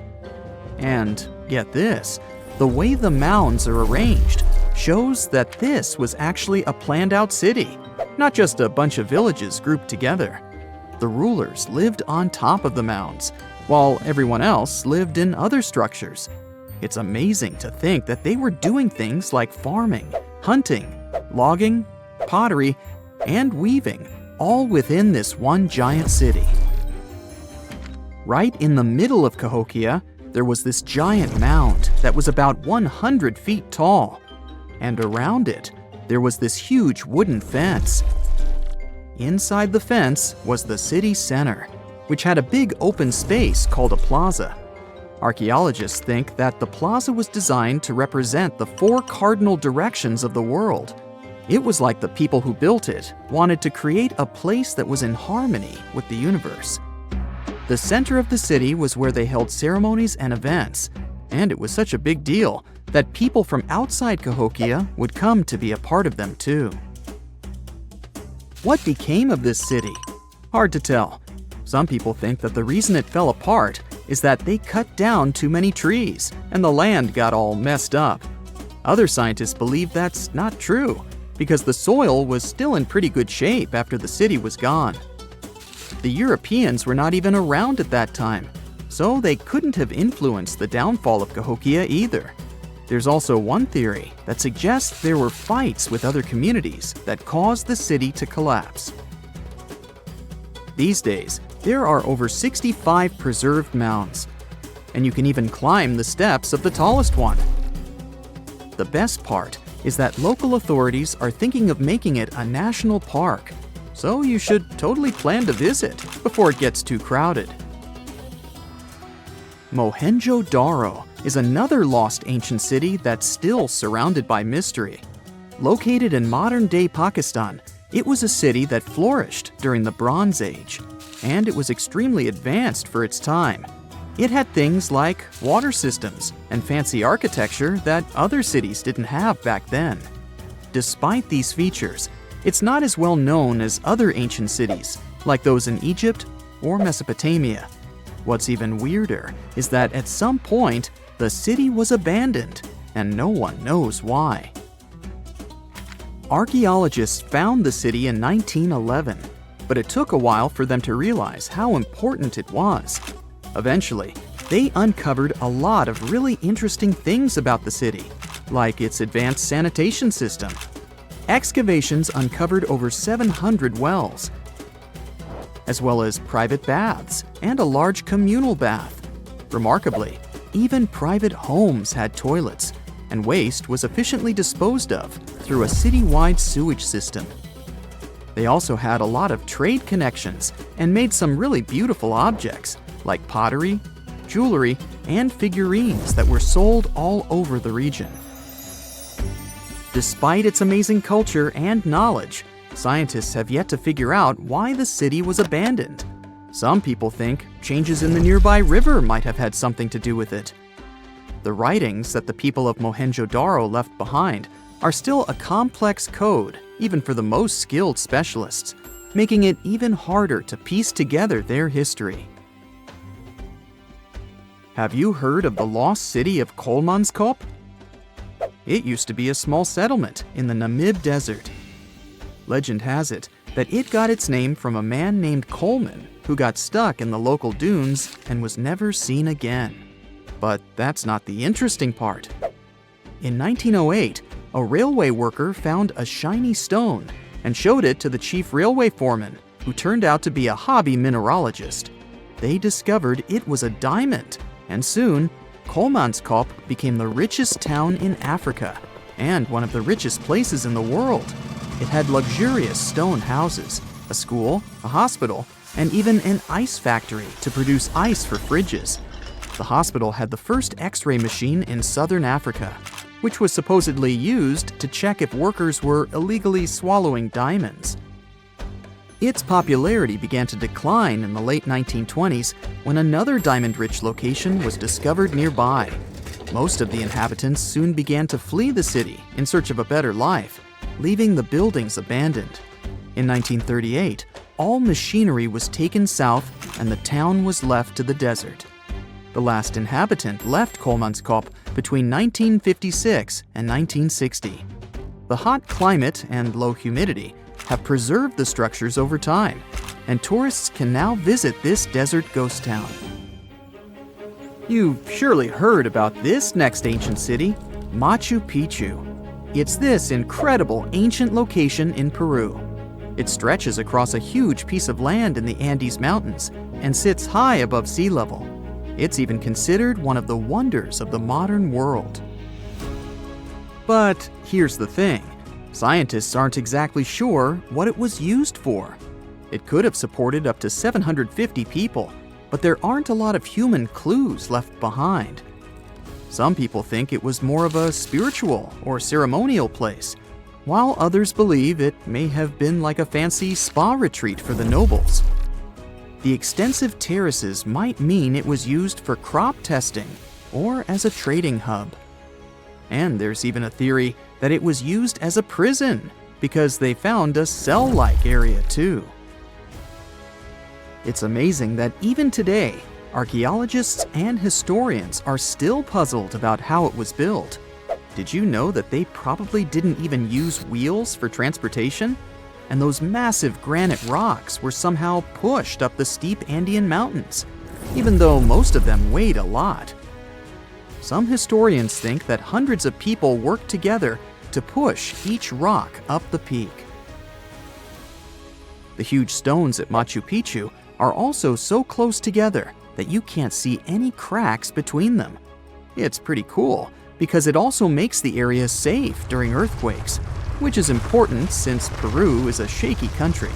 And get this, the way the mounds are arranged shows that this was actually a planned-out city, not just a bunch of villages grouped together. The rulers lived on top of the mounds, while everyone else lived in other structures. It's amazing to think that they were doing things like farming, hunting, logging, pottery, and weaving, all within this one giant city. Right in the middle of Cahokia, there was this giant mound that was about 100 feet tall, and around it, there was this huge wooden fence. Inside the fence was the city center, which had a big open space called a plaza. Archaeologists think that the plaza was designed to represent the 4 cardinal directions of the world. It was like the people who built it wanted to create a place that was in harmony with the universe. The center of the city was where they held ceremonies and events, and it was such a big deal that people from outside Cahokia would come to be a part of them too. What became of this city? Hard to tell. Some people think that the reason it fell apart is that they cut down too many trees and the land got all messed up. Other scientists believe that's not true because the soil was still in pretty good shape after the city was gone. The Europeans were not even around at that time, so they couldn't have influenced the downfall of Cahokia either. There's also one theory that suggests there were fights with other communities that caused the city to collapse. These days, there are over 65 preserved mounds, and you can even climb the steps of the tallest one. The best part is that local authorities are thinking of making it a national park, so you should totally plan to visit before it gets too crowded. Mohenjo-Daro is another lost ancient city that's still surrounded by mystery. Located in modern-day Pakistan, it was a city that flourished during the Bronze Age, and it was extremely advanced for its time. It had things like water systems and fancy architecture that other cities didn't have back then. Despite these features, it's not as well known as other ancient cities, like those in Egypt or Mesopotamia. What's even weirder is that at some point, the city was abandoned, and no one knows why. Archaeologists found the city in 1911, but it took a while for them to realize how important it was. Eventually, they uncovered a lot of really interesting things about the city, like its advanced sanitation system. Excavations uncovered over 700 wells, as well as private baths and a large communal bath. Remarkably, even private homes had toilets, and waste was efficiently disposed of through a citywide sewage system. They also had a lot of trade connections and made some really beautiful objects, like pottery, jewelry, and figurines that were sold all over the region. Despite its amazing culture and knowledge, scientists have yet to figure out why the city was abandoned. Some people think changes in the nearby river might have had something to do with it. The writings that the people of Mohenjo-Daro left behind are still a complex code, even for the most skilled specialists, making it even harder to piece together their history. Have you heard of the lost city of Kolmanskop? It used to be a small settlement in the Namib Desert. Legend has it that it got its name from a man named Coleman who got stuck in the local dunes and was never seen again. But that's not the interesting part. In 1908, a railway worker found a shiny stone and showed it to the chief railway foreman, who turned out to be a hobby mineralogist. They discovered it was a diamond, and soon, Kolmanskop became the richest town in Africa and one of the richest places in the world. It had luxurious stone houses, a school, a hospital, and even an ice factory to produce ice for fridges. The hospital had the first X-ray machine in southern Africa, which was supposedly used to check if workers were illegally swallowing diamonds. Its popularity began to decline in the late 1920s when another diamond-rich location was discovered nearby. Most of the inhabitants soon began to flee the city in search of a better life, leaving the buildings abandoned. In 1938, all machinery was taken south and the town was left to the desert. The last inhabitant left Kolmanskop between 1956 and 1960. The hot climate and low humidity have preserved the structures over time, and tourists can now visit this desert ghost town. You've surely heard about this next ancient city, Machu Picchu. It's this incredible ancient location in Peru. It stretches across a huge piece of land in the Andes Mountains and sits high above sea level. It's even considered one of the wonders of the modern world. But here's the thing. Scientists aren't exactly sure what it was used for. It could have supported up to 750 people, but there aren't a lot of human clues left behind. Some people think it was more of a spiritual or ceremonial place, while others believe it may have been like a fancy spa retreat for the nobles. The extensive terraces might mean it was used for crop testing or as a trading hub. And there's even a theory that it was used as a prison because they found a cell-like area too. It's amazing that even today, archaeologists and historians are still puzzled about how it was built. Did you know that they probably didn't even use wheels for transportation? And those massive granite rocks were somehow pushed up the steep Andean mountains, even though most of them weighed a lot. Some historians think that hundreds of people worked together to push each rock up the peak. The huge stones at Machu Picchu are also so close together that you can't see any cracks between them. It's pretty cool because it also makes the area safe during earthquakes, which is important since Peru is a shaky country.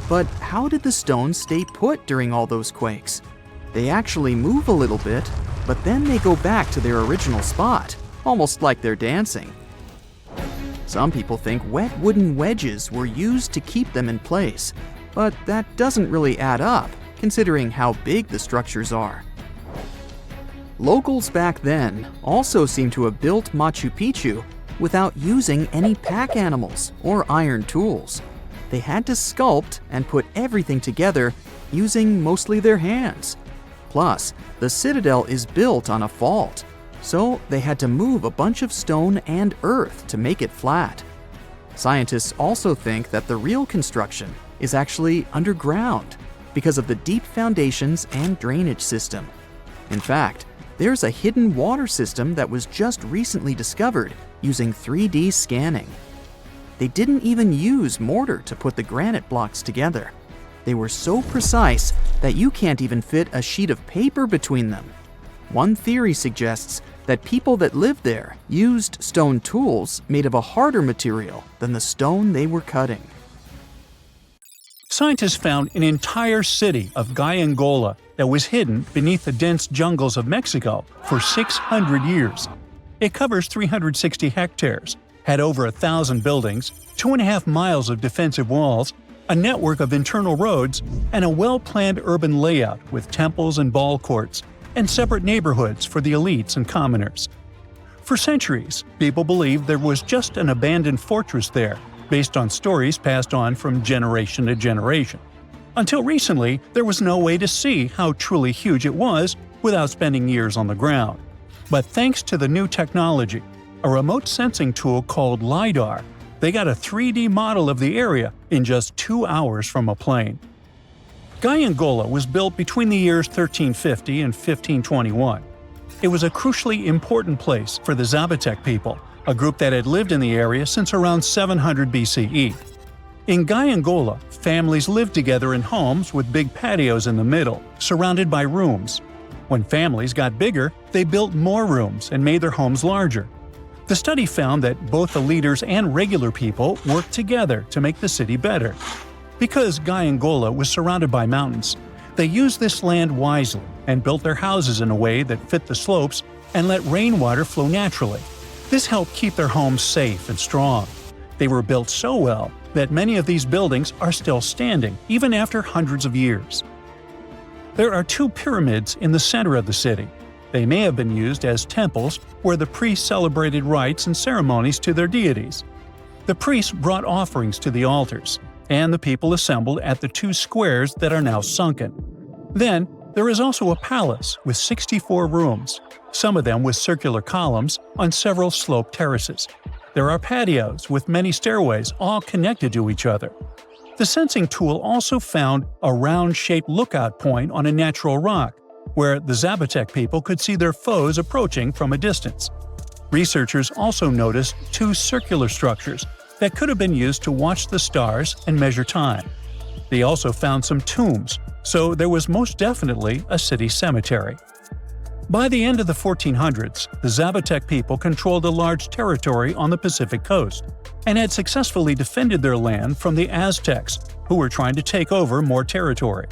But how did the stones stay put during all those quakes? They actually move a little bit, but then they go back to their original spot, almost like they're dancing. Some people think wet wooden wedges were used to keep them in place, but that doesn't really add up, considering how big the structures are. Locals back then also seem to have built Machu Picchu without using any pack animals or iron tools. They had to sculpt and put everything together using mostly their hands. Plus, the citadel is built on a fault, so they had to move a bunch of stone and earth to make it flat. Scientists also think that the real construction is actually underground because of the deep foundations and drainage system. In fact, there's a hidden water system that was just recently discovered using 3D scanning. They didn't even use mortar to put the granite blocks together. They were so precise that you can't even fit a sheet of paper between them. One theory suggests that people that lived there used stone tools made of a harder material than the stone they were cutting. Scientists found an entire city of Gallangola that was hidden beneath the dense jungles of Mexico for 600 years. It covers 360 hectares, had over 1,000 buildings, 2.5 miles of defensive walls, a network of internal roads, and a well-planned urban layout with temples and ball courts, and separate neighborhoods for the elites and commoners. For centuries, people believed there was just an abandoned fortress there, based on stories passed on from generation to generation. Until recently, there was no way to see how truly huge it was without spending years on the ground. But thanks to the new technology, a remote sensing tool called LiDAR, they got a 3D model of the area in just 2 hours from a plane. Gallangola was built between the years 1350 and 1521. It was a crucially important place for the Zapotec people, a group that had lived in the area since around 700 BCE. In Gallangola, families lived together in homes with big patios in the middle, surrounded by rooms. When families got bigger, they built more rooms and made their homes larger. The study found that both the leaders and regular people worked together to make the city better. Because Gallangola was surrounded by mountains, they used this land wisely and built their houses in a way that fit the slopes and let rainwater flow naturally. This helped keep their homes safe and strong. They were built so well that many of these buildings are still standing, even after hundreds of years. There are 2 pyramids in the center of the city. They may have been used as temples where the priests celebrated rites and ceremonies to their deities. The priests brought offerings to the altars, and the people assembled at the 2 squares that are now sunken. Then, there is also a palace with 64 rooms, some of them with circular columns on several sloped terraces. There are patios with many stairways all connected to each other. The sensing tool also found a round-shaped lookout point on a natural rock, where the Zapotec people could see their foes approaching from a distance. Researchers also noticed 2 circular structures that could have been used to watch the stars and measure time. They also found some tombs, so there was most definitely a city cemetery. By the end of the 1400s, the Zapotec people controlled a large territory on the Pacific coast and had successfully defended their land from the Aztecs, who were trying to take over more territory.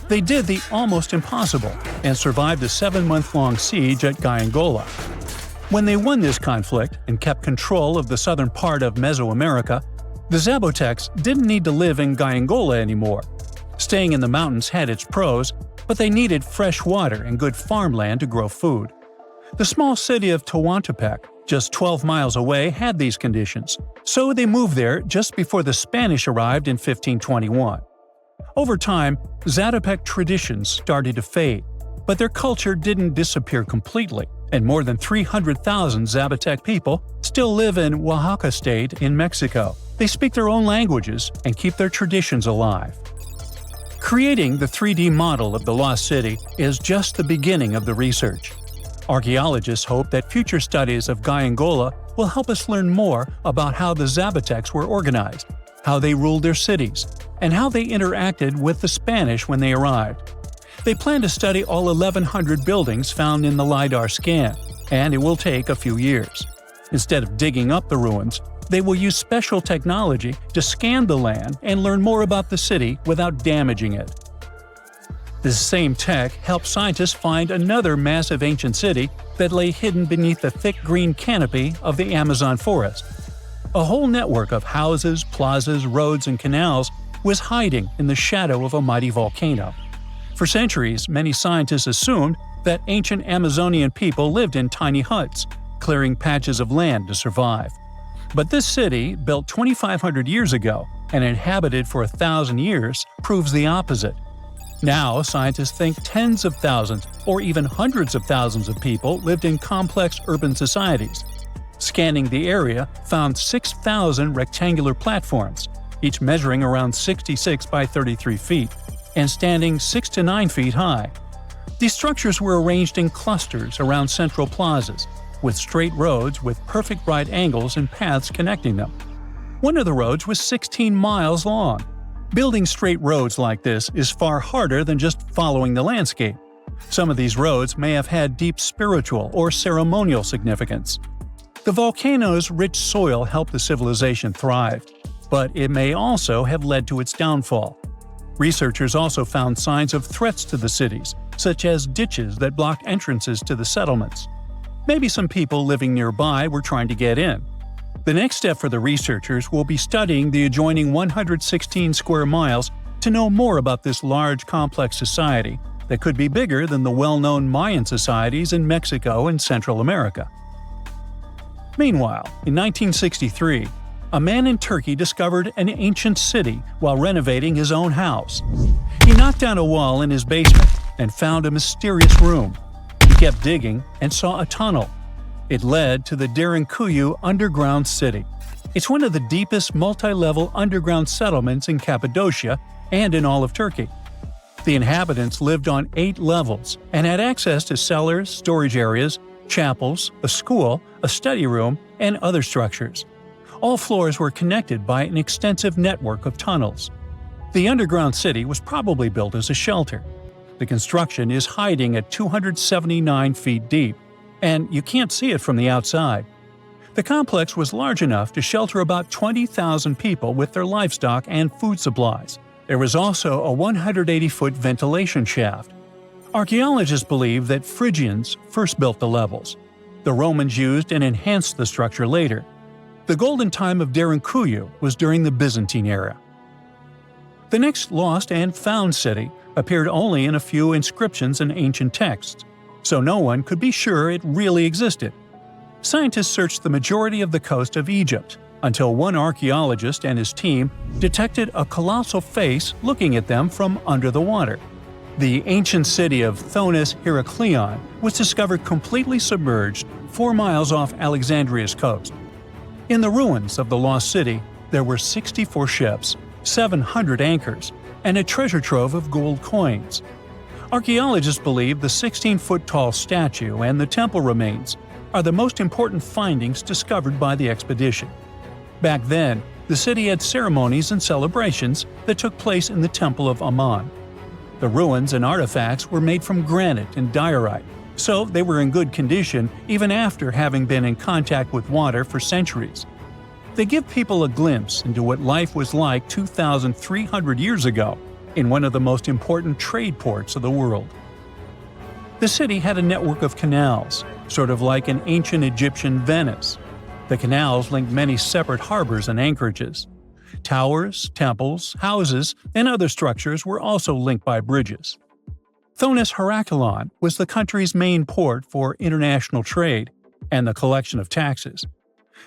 They did the almost impossible and survived a 7-month-long siege at Gallangola. When they won this conflict and kept control of the southern part of Mesoamerica, the Zapotecs didn't need to live in Gallangola anymore. Staying in the mountains had its pros, but they needed fresh water and good farmland to grow food. The small city of Tehuantepec, just 12 miles away, had these conditions, so they moved there just before the Spanish arrived in 1521. Over time, Zapotec traditions started to fade, but their culture didn't disappear completely, and more than 300,000 Zapotec people still live in Oaxaca State in Mexico. They speak their own languages and keep their traditions alive. Creating the 3D model of the lost city is just the beginning of the research. Archaeologists hope that future studies of Gaiangola will help us learn more about how the Zapotecs were organized, how they ruled their cities, and how they interacted with the Spanish when they arrived. They plan to study all 1,100 buildings found in the LiDAR scan, and it will take a few years. Instead of digging up the ruins, they will use special technology to scan the land and learn more about the city without damaging it. This same tech helped scientists find another massive ancient city that lay hidden beneath the thick green canopy of the Amazon forest. A whole network of houses, plazas, roads, and canals was hiding in the shadow of a mighty volcano. For centuries, many scientists assumed that ancient Amazonian people lived in tiny huts, clearing patches of land to survive. But this city, built 2,500 years ago and inhabited for 1,000 years, proves the opposite. Now, scientists think tens of thousands or even hundreds of thousands of people lived in complex urban societies. Scanning the area found 6,000 rectangular platforms, each measuring around 66 by 33 feet, and standing 6 to 9 feet high. These structures were arranged in clusters around central plazas, with straight roads with perfect right angles and paths connecting them. One of the roads was 16 miles long. Building straight roads like this is far harder than just following the landscape. Some of these roads may have had deep spiritual or ceremonial significance. The volcano's rich soil helped the civilization thrive, but it may also have led to its downfall. Researchers also found signs of threats to the cities, such as ditches that blocked entrances to the settlements. Maybe some people living nearby were trying to get in. The next step for the researchers will be studying the adjoining 116 square miles to know more about this large, complex society that could be bigger than the well-known Mayan societies in Mexico and Central America. Meanwhile, in 1963, a man in Turkey discovered an ancient city while renovating his own house. He knocked down a wall in his basement and found a mysterious room. He kept digging and saw a tunnel. It led to the Derinkuyu underground city. It's one of the deepest multi-level underground settlements in Cappadocia and in all of Turkey. The inhabitants lived on 8 levels and had access to cellars, storage areas, chapels, a school, a study room, and other structures. All floors were connected by an extensive network of tunnels. The underground city was probably built as a shelter. The construction is hiding at 279 feet deep, and you can't see it from the outside. The complex was large enough to shelter about 20,000 people with their livestock and food supplies. There was also a 180-foot ventilation shaft. Archaeologists believe that Phrygians first built the levels. The Romans used and enhanced the structure later. The golden time of Derinkuyu was during the Byzantine era. The next lost and found city appeared only in a few inscriptions and ancient texts, so no one could be sure it really existed. Scientists searched the majority of the coast of Egypt until one archaeologist and his team detected a colossal face looking at them from under the water. The ancient city of Thonis Heraklion was discovered completely submerged 4 miles off Alexandria's coast. In the ruins of the lost city, there were 64 ships, 700 anchors, and a treasure trove of gold coins. Archaeologists believe the 16-foot-tall statue and the temple remains are the most important findings discovered by the expedition. Back then, the city had ceremonies and celebrations that took place in the Temple of Ammon. The ruins and artifacts were made from granite and diorite, so they were in good condition even after having been in contact with water for centuries. They give people a glimpse into what life was like 2,300 years ago in one of the most important trade ports of the world. The city had a network of canals, sort of like an ancient Egyptian Venice. The canals linked many separate harbors and anchorages. Towers, temples, houses, and other structures were also linked by bridges. Thonis Heraklion was the country's main port for international trade and the collection of taxes.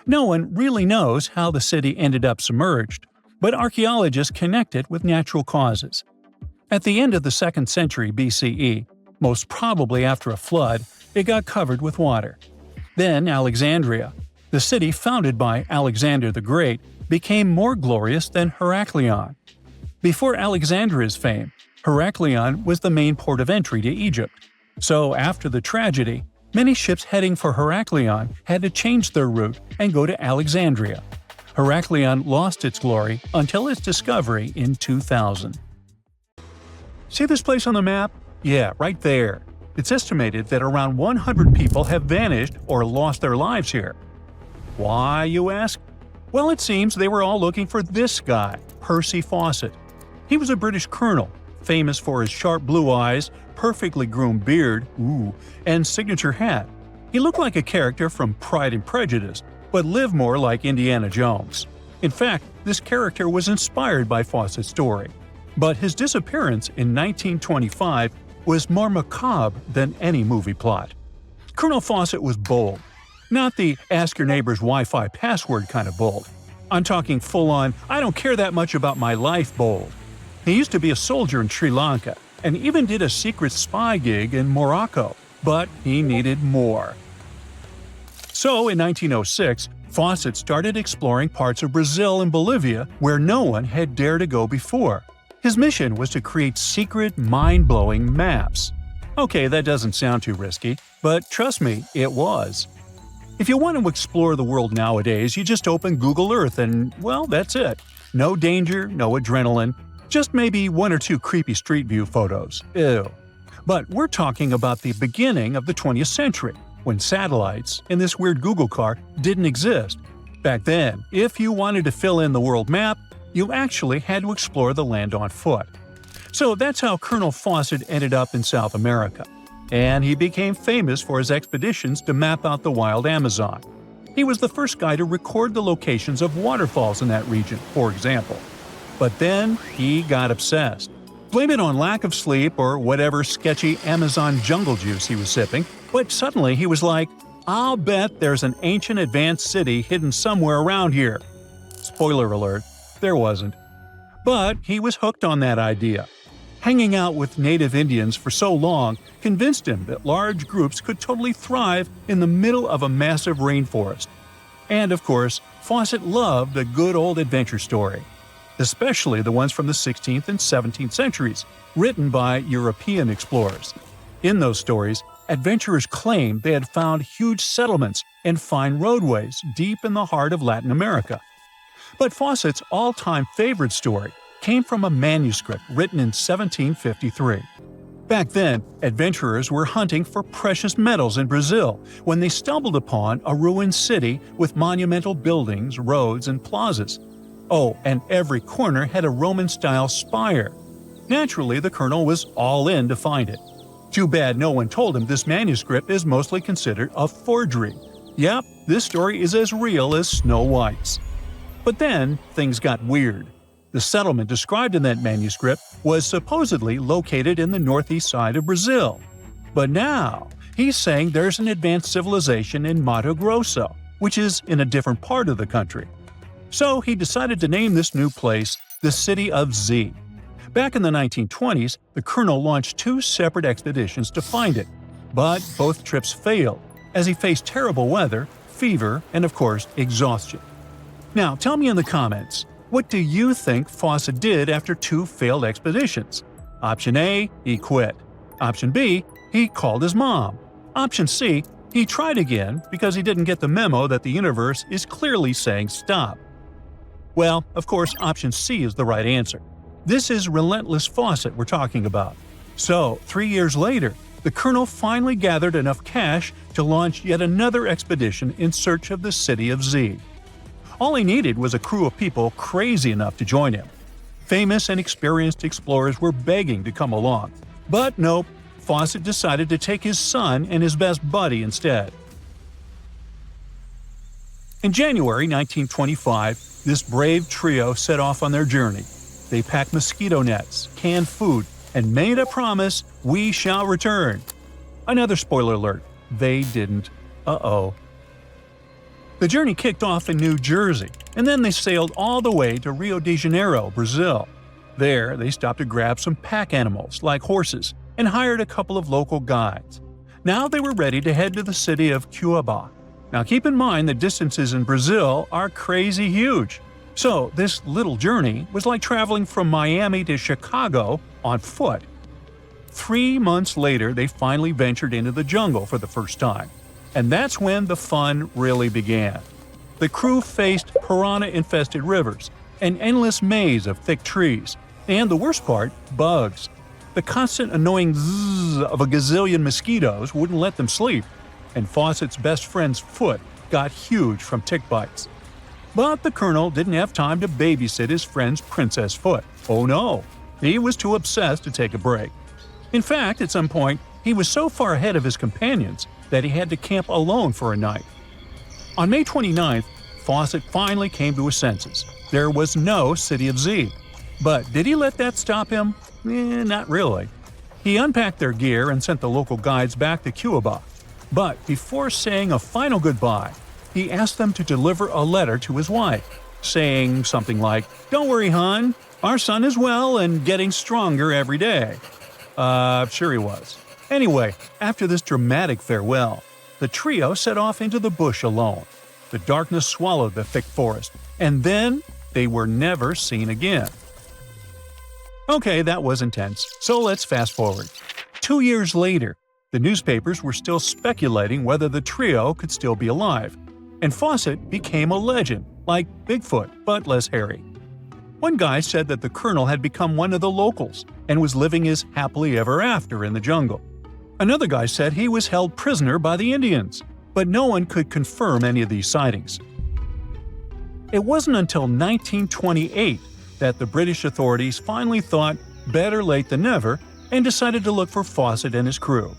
No one really knows how the city ended up submerged, but archaeologists connect it with natural causes. At the end of the 2nd century BCE, most probably after a flood, it got covered with water. Then Alexandria, the city founded by Alexander the Great, became more glorious than Heraklion. Before Alexandria's fame, Heraklion was the main port of entry to Egypt. So after the tragedy, Many ships heading for Heraklion had to change their route and go to Alexandria. Heraklion lost its glory until its discovery in 2000. See this place on the map? Yeah, right there. It's estimated that around 100 people have vanished or lost their lives here. Why, you ask? Well, it seems they were all looking for this guy, Percy Fawcett. He was a British colonel, famous for his sharp blue eyes, perfectly groomed beard, and signature hat. He looked like a character from Pride and Prejudice, but lived more like Indiana Jones. In fact, this character was inspired by Fawcett's story. But his disappearance in 1925 was more macabre than any movie plot. Colonel Fawcett was bold. Not the ask your neighbor's Wi-Fi password kind of bold. I'm talking full-on, I don't care that much about my life bold. He used to be a soldier in Sri Lanka and even did a secret spy gig in Morocco, but he needed more. So in 1906, Fawcett started exploring parts of Brazil and Bolivia where no one had dared to go before. His mission was to create secret, mind-blowing maps. Okay, that doesn't sound too risky, but trust me, it was. If you want to explore the world nowadays, you just open Google Earth and, well, that's it. No danger, no adrenaline, just maybe one or two creepy street view photos. Ew. But we're talking about the beginning of the 20th century, when satellites and this weird Google car didn't exist. Back then, if you wanted to fill in the world map, you actually had to explore the land on foot. So that's how Colonel Fawcett ended up in South America. And he became famous for his expeditions to map out the wild Amazon. He was the first guy to record the locations of waterfalls in that region, for example. But then he got obsessed. Blame it on lack of sleep or whatever sketchy Amazon jungle juice he was sipping, but suddenly he was like, I'll bet there's an ancient advanced city hidden somewhere around here. Spoiler alert, there wasn't. But he was hooked on that idea. Hanging out with native Indians for so long convinced him that large groups could totally thrive in the middle of a massive rainforest. And of course, Fawcett loved a good old adventure story, especially the ones from the 16th and 17th centuries, written by European explorers. In those stories, adventurers claimed they had found huge settlements and fine roadways deep in the heart of Latin America. But Fawcett's all-time favorite story came from a manuscript written in 1753. Back then, adventurers were hunting for precious metals in Brazil when they stumbled upon a ruined city with monumental buildings, roads, and plazas. Oh, and every corner had a Roman-style spire. Naturally, the colonel was all in to find it. Too bad no one told him this manuscript is mostly considered a forgery. Yep, this story is as real as Snow White's. But then, things got weird. The settlement described in that manuscript was supposedly located in the northeast side of Brazil. But now, he's saying there's an advanced civilization in Mato Grosso, which is in a different part of the country. So he decided to name this new place the City of Z. Back in the 1920s, the colonel launched 2 separate expeditions to find it. But both trips failed, as he faced terrible weather, fever, and of course, exhaustion. Now, tell me in the comments, what do you think Fawcett did after 2 failed expeditions? Option A, he quit. Option B, he called his mom. Option C, he tried again because he didn't get the memo that the universe is clearly saying stop. Well, of course, option C is the right answer. This is relentless Fawcett we're talking about. So, 3 years later, the colonel finally gathered enough cash to launch yet another expedition in search of the City of Z. All he needed was a crew of people crazy enough to join him. Famous and experienced explorers were begging to come along. But nope, Fawcett decided to take his son and his best buddy instead. In January 1925, this brave trio set off on their journey. They packed mosquito nets, canned food, and made a promise, we shall return. Another spoiler alert, they didn't. Uh-oh. The journey kicked off in New Jersey, and then they sailed all the way to Rio de Janeiro, Brazil. There, they stopped to grab some pack animals, like horses, and hired a couple of local guides. Now they were ready to head to the city of Cuiabá. Now keep in mind the distances in Brazil are crazy huge. So this little journey was like traveling from Miami to Chicago on foot. 3 months later, they finally ventured into the jungle for the first time. And that's when the fun really began. The crew faced piranha-infested rivers, an endless maze of thick trees, and the worst part, bugs. The constant annoying zzz of a gazillion mosquitoes wouldn't let them sleep, and Fawcett's best friend's foot got huge from tick bites. But the Colonel didn't have time to babysit his friend's princess foot. Oh no, he was too obsessed to take a break. In fact, at some point, he was so far ahead of his companions that he had to camp alone for a night. On May 29th, Fawcett finally came to his senses. There was no City of Z. But did he let that stop him? Not really. He unpacked their gear and sent the local guides back to Cuba. But before saying a final goodbye, he asked them to deliver a letter to his wife, saying something like, "Don't worry, hon, our son is well and getting stronger every day." Sure he was. Anyway, after this dramatic farewell, the trio set off into the bush alone. The darkness swallowed the thick forest, and then they were never seen again. Okay, that was intense, so let's fast forward. 2 years later, the newspapers were still speculating whether the trio could still be alive, and Fawcett became a legend, like Bigfoot, but less hairy. One guy said that the Colonel had become one of the locals and was living his happily ever after in the jungle. Another guy said he was held prisoner by the Indians, but no one could confirm any of these sightings. It wasn't until 1928 that the British authorities finally thought better late than never and decided to look for Fawcett and his crew.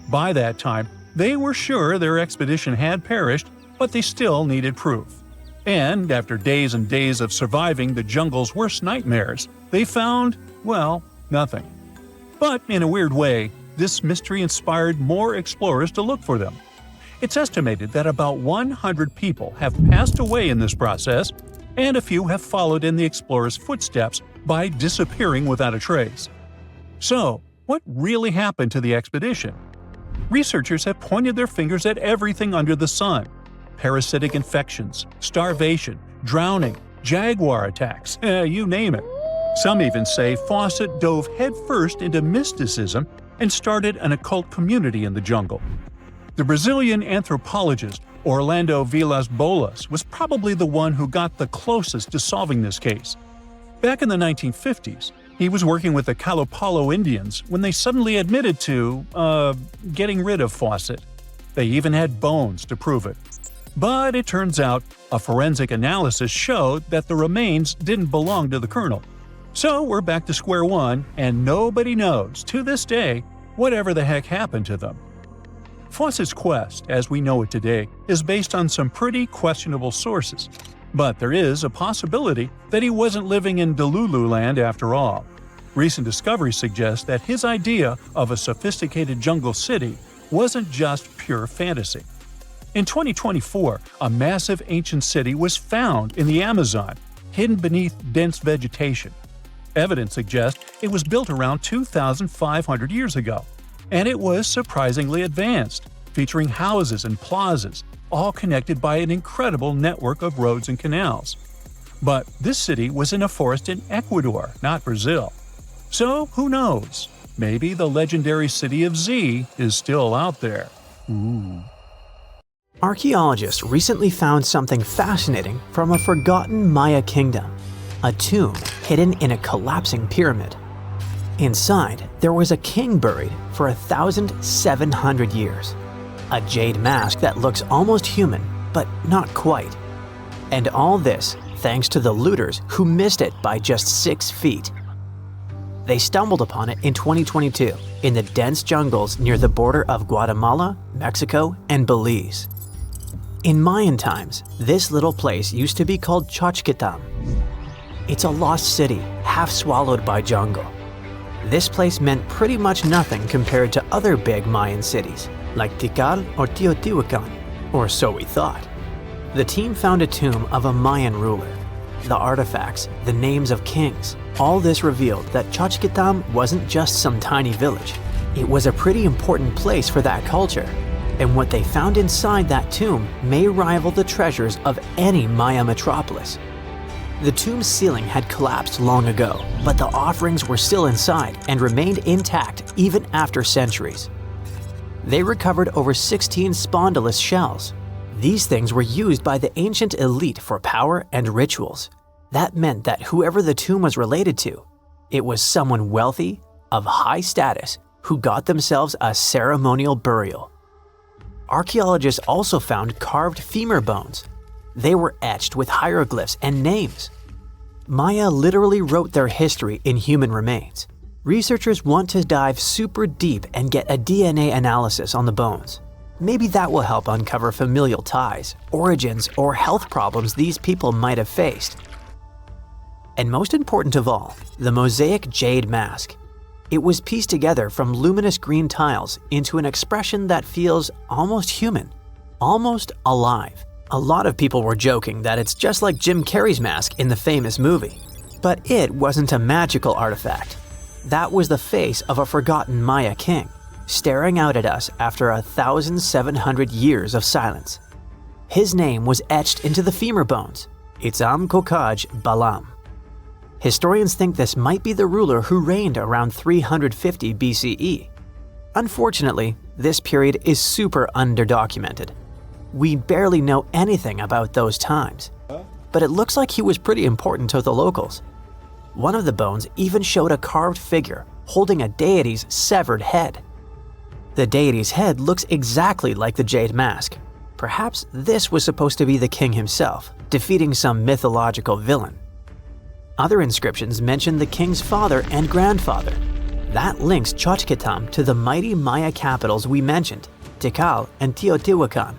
By that time, they were sure their expedition had perished, but they still needed proof. And after days and days of surviving the jungle's worst nightmares, they found, well, nothing. But in a weird way, this mystery inspired more explorers to look for them. It's estimated that about 100 people have passed away in this process, and a few have followed in the explorers' footsteps by disappearing without a trace. So, what really happened to the expedition? Researchers have pointed their fingers at everything under the sun: parasitic infections, starvation, drowning, jaguar attacks, you name it. Some even say Fawcett dove headfirst into mysticism and started an occult community in the jungle. The Brazilian anthropologist Orlando Villas-Boas was probably the one who got the closest to solving this case. Back in the 1950s, he was working with the Calopalo Indians when they suddenly admitted to, getting rid of Fawcett. They even had bones to prove it. But it turns out a forensic analysis showed that the remains didn't belong to the Colonel. So we're back to square one, and nobody knows, to this day, whatever the heck happened to them. Fawcett's quest, as we know it today, is based on some pretty questionable sources. But there is a possibility that he wasn't living in Delulu land after all. Recent discoveries suggest that his idea of a sophisticated jungle city wasn't just pure fantasy. In 2024, a massive ancient city was found in the Amazon, hidden beneath dense vegetation. Evidence suggests it was built around 2,500 years ago, and it was surprisingly advanced, featuring houses and plazas, all connected by an incredible network of roads and canals. But this city was in a forest in Ecuador, not Brazil. So who knows? Maybe the legendary City of Z is still out there. Archaeologists recently found something fascinating from a forgotten Maya kingdom, a tomb hidden in a collapsing pyramid. Inside, there was a king buried for 1,700 years, a jade mask that looks almost human, but not quite. And all this thanks to the looters who missed it by just 6 feet. They stumbled upon it in 2022 in the dense jungles near the border of Guatemala, Mexico, and Belize. In Mayan times, this little place used to be called Xochitlam. It's a lost city, half swallowed by jungle. This place meant pretty much nothing compared to other big Mayan cities, like Tikal or Teotihuacan, or so we thought. The team found a tomb of a Mayan ruler. The artifacts, the names of kings, all this revealed that Xochitlam wasn't just some tiny village. It was a pretty important place for that culture, and what they found inside that tomb may rival the treasures of any Maya metropolis. The tomb's ceiling had collapsed long ago, but the offerings were still inside and remained intact even after centuries. They recovered over 16 spondylus shells. These things were used by the ancient elite for power and rituals. That meant that whoever the tomb was related to, it was someone wealthy, of high status, who got themselves a ceremonial burial. Archaeologists also found carved femur bones. They were etched with hieroglyphs and names. Maya literally wrote their history in human remains. Researchers want to dive super deep and get a DNA analysis on the bones. Maybe that will help uncover familial ties, origins, or health problems these people might have faced. And most important of all, the mosaic jade mask. It was pieced together from luminous green tiles into an expression that feels almost human, almost alive. A lot of people were joking that it's just like Jim Carrey's mask in the famous movie. But it wasn't a magical artifact. That was the face of a forgotten Maya king, staring out at us after 1,700 years of silence. His name was etched into the femur bones, Itzam Kokaj Balam. Historians think this might be the ruler who reigned around 350 BCE. Unfortunately, this period is super underdocumented. We barely know anything about those times, but it looks like he was pretty important to the locals. One of the bones even showed a carved figure holding a deity's severed head. The deity's head looks exactly like the jade mask. Perhaps this was supposed to be the king himself, defeating some mythological villain. Other inscriptions mention the king's father and grandfather. That links Xochitlam to the mighty Maya capitals we mentioned, Tikal and Teotihuacan.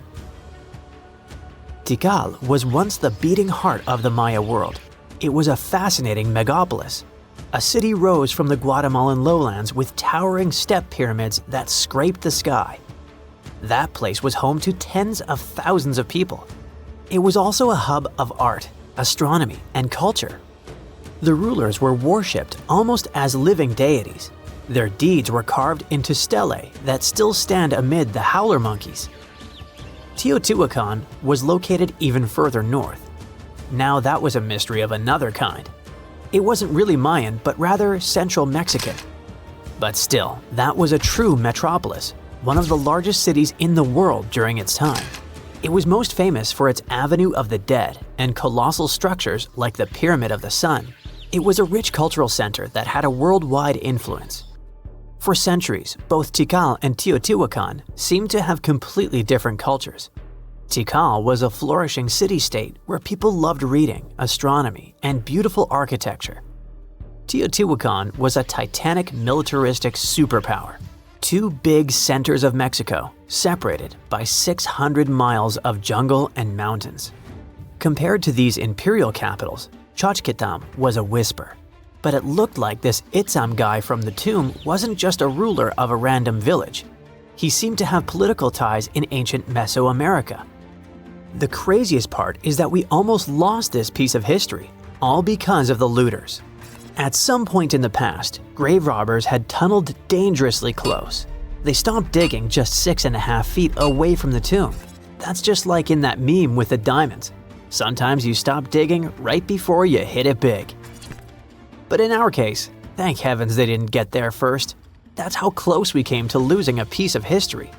Tikal was once the beating heart of the Maya world. It was a fascinating megapolis. A city rose from the Guatemalan lowlands with towering step pyramids that scraped the sky. That place was home to tens of thousands of people. It was also a hub of art, astronomy, and culture. The rulers were worshipped almost as living deities. Their deeds were carved into stelae that still stand amid the howler monkeys. Teotihuacan was located even further north. Now that was a mystery of another kind. It wasn't really Mayan, but rather Central Mexican. But still, that was a true metropolis, one of the largest cities in the world during its time. It was most famous for its Avenue of the Dead and colossal structures like the Pyramid of the Sun. It was a rich cultural center that had a worldwide influence. For centuries, both Tikal and Teotihuacan seemed to have completely different cultures. Tikal was a flourishing city-state where people loved reading, astronomy, and beautiful architecture. Teotihuacan was a titanic militaristic superpower. Two big centers of Mexico, separated by 600 miles of jungle and mountains. Compared to these imperial capitals, Xochitlam was a whisper. But it looked like this Itzam guy from the tomb wasn't just a ruler of a random village. He seemed to have political ties in ancient Mesoamerica. The craziest part is that we almost lost this piece of history, all because of the looters. At some point in the past, grave robbers had tunneled dangerously close. They stopped digging just 6.5 feet away from the tomb. That's just like in that meme with the diamonds. Sometimes you stop digging right before you hit it big. But in our case, thank heavens they didn't get there first. That's how close we came to losing a piece of history.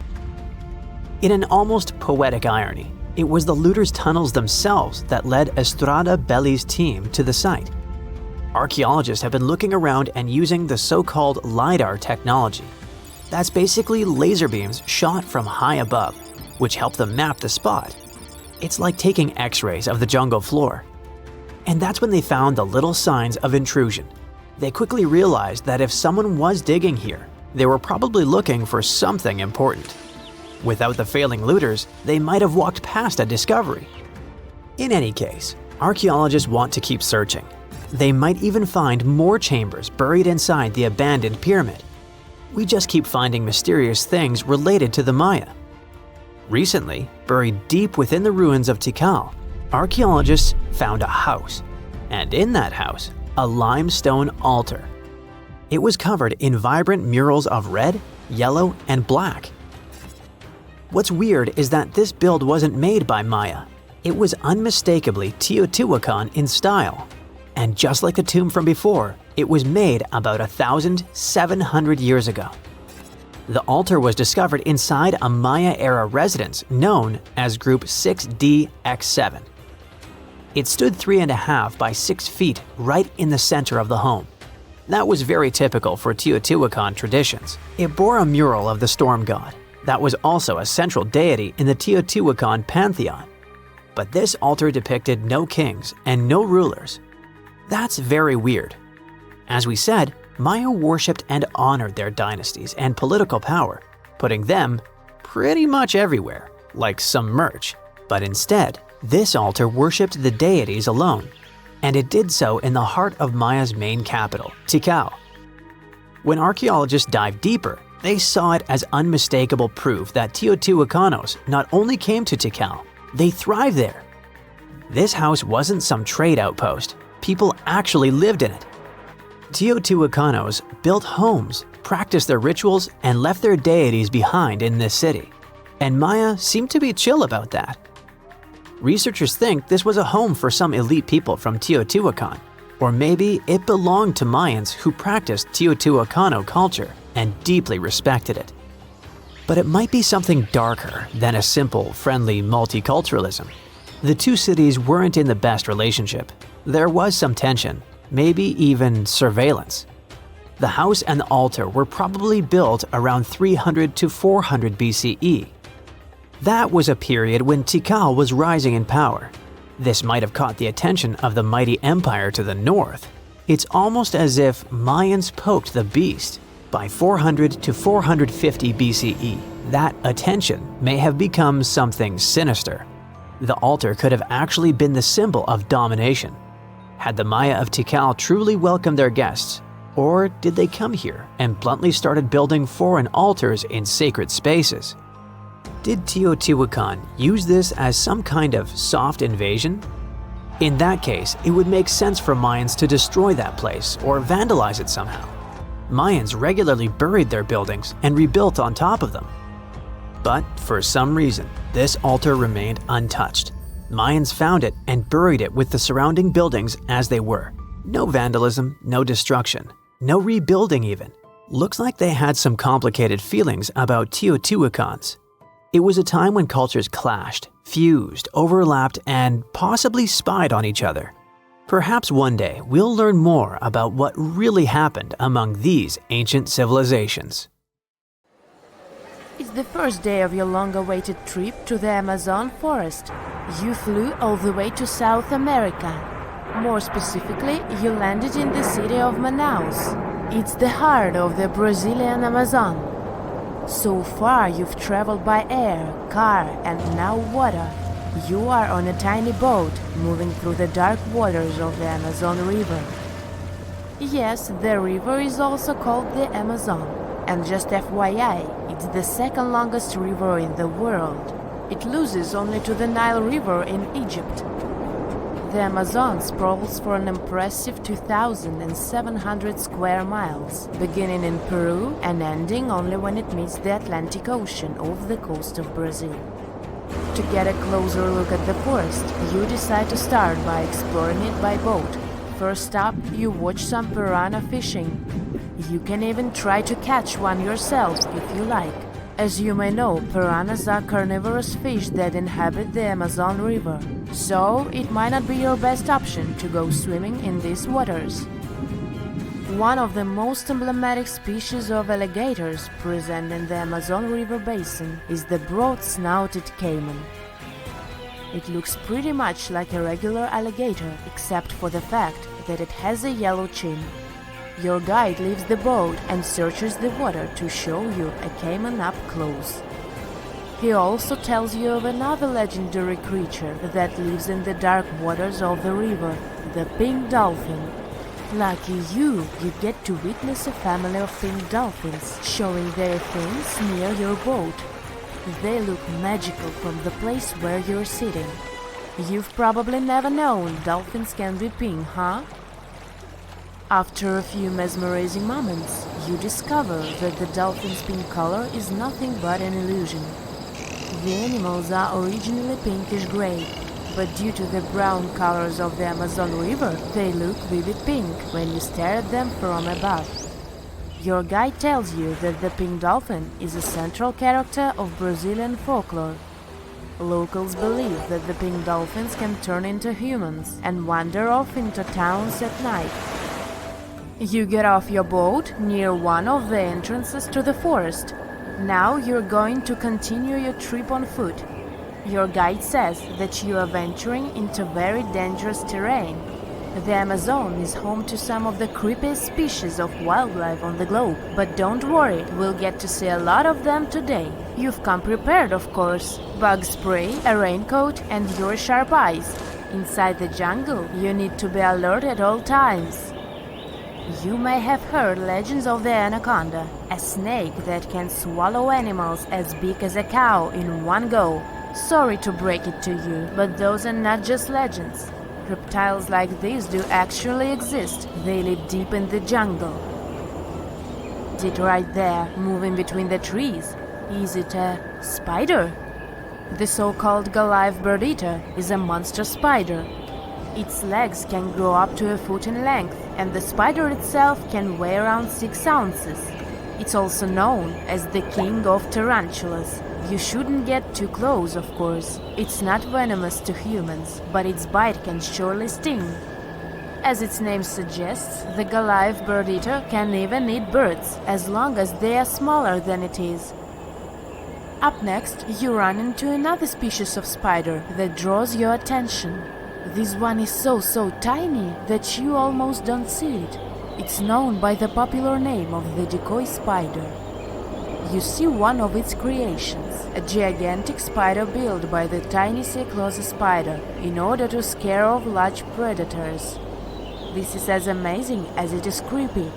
In an almost poetic irony, it was the looters' tunnels themselves that led Estrada Belli's team to the site. Archaeologists have been looking around and using the so-called LiDAR technology. That's basically laser beams shot from high above, which help them map the spot. It's like taking X-rays of the jungle floor. And that's when they found the little signs of intrusion. They quickly realized that if someone was digging here, they were probably looking for something important. Without the failing looters, they might have walked past a discovery. In any case, archaeologists want to keep searching. They might even find more chambers buried inside the abandoned pyramid. We just keep finding mysterious things related to the Maya. Recently, buried deep within the ruins of Tikal, archaeologists found a house, and in that house, a limestone altar. It was covered in vibrant murals of red, yellow, and black. What's weird is that this build wasn't made by Maya. It was unmistakably Teotihuacan in style. And just like the tomb from before, it was made about 1,700 years ago. The altar was discovered inside a Maya-era residence known as Group 6DX7. It stood 3.5 by 6 feet right in the center of the home. That was very typical for Teotihuacan traditions. It bore a mural of the storm god that was also a central deity in the Teotihuacan pantheon. But this altar depicted no kings and no rulers. That's very weird. As we said, Maya worshipped and honored their dynasties and political power, putting them pretty much everywhere, like some merch. But instead, this altar worshipped the deities alone, and it did so in the heart of Maya's main capital, Tikal. When archaeologists dived deeper, they saw it as unmistakable proof that Teotihuacanos not only came to Tikal, they thrived there. This house wasn't some trade outpost. People actually lived in it. Teotihuacanos built homes, practiced their rituals, and left their deities behind in this city. And Maya seemed to be chill about that. Researchers think this was a home for some elite people from Teotihuacan, or maybe it belonged to Mayans who practiced Teotihuacano culture and deeply respected it. But it might be something darker than a simple, friendly multiculturalism. The two cities weren't in the best relationship. There was some tension, maybe even surveillance. The house and the altar were probably built around 300 to 400 BCE. That was a period when Tikal was rising in power. This might have caught the attention of the mighty empire to the north. It's almost as if Mayans poked the beast. By 400 to 450 BCE, that attention may have become something sinister. The altar could have actually been the symbol of domination. Had the Maya of Tikal truly welcomed their guests, or did they come here and bluntly started building foreign altars in sacred spaces? Did Teotihuacan use this as some kind of soft invasion? In that case, it would make sense for Mayans to destroy that place or vandalize it somehow. Mayans regularly buried their buildings and rebuilt on top of them. But for some reason, this altar remained untouched. Mayans found it and buried it with the surrounding buildings as they were. No vandalism, no destruction, no rebuilding even. Looks like they had some complicated feelings about Teotihuacans. It was a time when cultures clashed, fused, overlapped, and possibly spied on each other. Perhaps one day we'll learn more about what really happened among these ancient civilizations. It's the first day of your long-awaited trip to the Amazon forest. You flew all the way to South America. More specifically, you landed in the city of Manaus. It's the heart of the Brazilian Amazon. So far, you've traveled by air, car, and now water. You are on a tiny boat moving through the dark waters of the Amazon River. Yes, the river is also called the Amazon. And just FYI, it's the second longest river in the world. It loses only to the Nile River in Egypt. The Amazon sprawls for an impressive 2,700 square miles, beginning in Peru and ending only when it meets the Atlantic Ocean off the coast of Brazil. To get a closer look at the forest, you decide to start by exploring it by boat. First up, you watch some piranha fishing. You can even try to catch one yourself if you like. As you may know, piranhas are carnivorous fish that inhabit the Amazon River, so it might not be your best option to go swimming in these waters. One of the most emblematic species of alligators present in the Amazon River basin is the broad-snouted caiman. It looks pretty much like a regular alligator, except for the fact that it has a yellow chin. Your guide leaves the boat and searches the water to show you a caiman up close. He also tells you of another legendary creature that lives in the dark waters of the river, the pink dolphin. Lucky you get to witness a family of pink dolphins showing their fins near your boat. They look magical from the place where you're sitting. You've probably never known dolphins can be pink, huh? After a few mesmerizing moments, you discover that the dolphin's pink color is nothing but an illusion. The animals are originally pinkish-gray, but due to the brown colors of the Amazon River, they look vivid pink when you stare at them from above. Your guide tells you that the pink dolphin is a central character of Brazilian folklore. Locals believe that the pink dolphins can turn into humans and wander off into towns at night. You get off your boat near one of the entrances to the forest. Now you're going to continue your trip on foot. Your guide says that you are venturing into very dangerous terrain. The Amazon is home to some of the creepiest species of wildlife on the globe, but don't worry, we'll get to see a lot of them today. You've come prepared, of course. Bug spray, a raincoat, and your sharp eyes. Inside the jungle, you need to be alert at all times. You may have heard legends of the anaconda, a snake that can swallow animals as big as a cow in one go. Sorry to break it to you, but those are not just legends. Reptiles like these do actually exist. They live deep in the jungle. Is it right there, moving between the trees? Is it a spider? The so-called live bird-eater is a monster spider. Its legs can grow up to a foot in length, and the spider itself can weigh around 6 ounces. It's also known as the king of tarantulas. You shouldn't get too close, of course. It's not venomous to humans, but its bite can surely sting. As its name suggests, the live bird-eater can even eat birds, as long as they are smaller than it is. Up next, you run into another species of spider that draws your attention. This one is so tiny that you almost don't see it. It's known by the popular name of the decoy spider. You see one of its creations, a gigantic spider built by the tiny Cyclosa spider in order to scare off large predators. This is as amazing as it is creepy.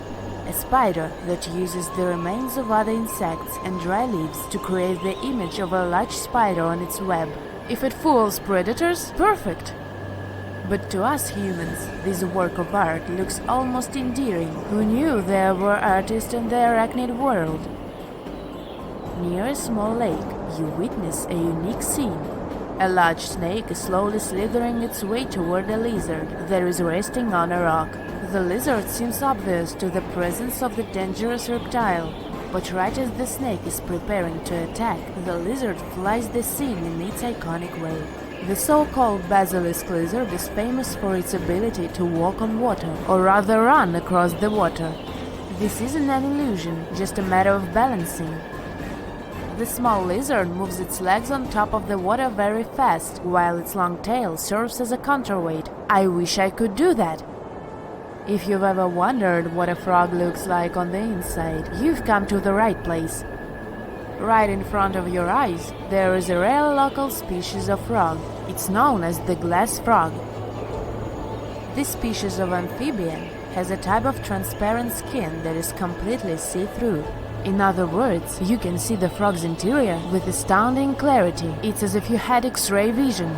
A spider that uses the remains of other insects and dry leaves to create the image of a large spider on its web. If it fools predators, perfect! But to us humans, this work of art looks almost endearing. Who knew there were artists in the arachnid world? Near a small lake, you witness a unique scene. A large snake is slowly slithering its way toward a lizard that is resting on a rock. The lizard seems obvious to the presence of the dangerous reptile, but right as the snake is preparing to attack, the lizard flies the scene in its iconic way. The so-called basilisk lizard is famous for its ability to walk on water, or rather run across the water. This isn't an illusion, just a matter of balancing. The small lizard moves its legs on top of the water very fast, while its long tail serves as a counterweight. I wish I could do that. If you've ever wondered what a frog looks like on the inside, you've come to the right place. Right in front of your eyes, there is a rare local species of frog. It's known as the glass frog. This species of amphibian has a type of transparent skin that is completely see-through. In other words, you can see the frog's interior with astounding clarity. It's as if you had X-ray vision.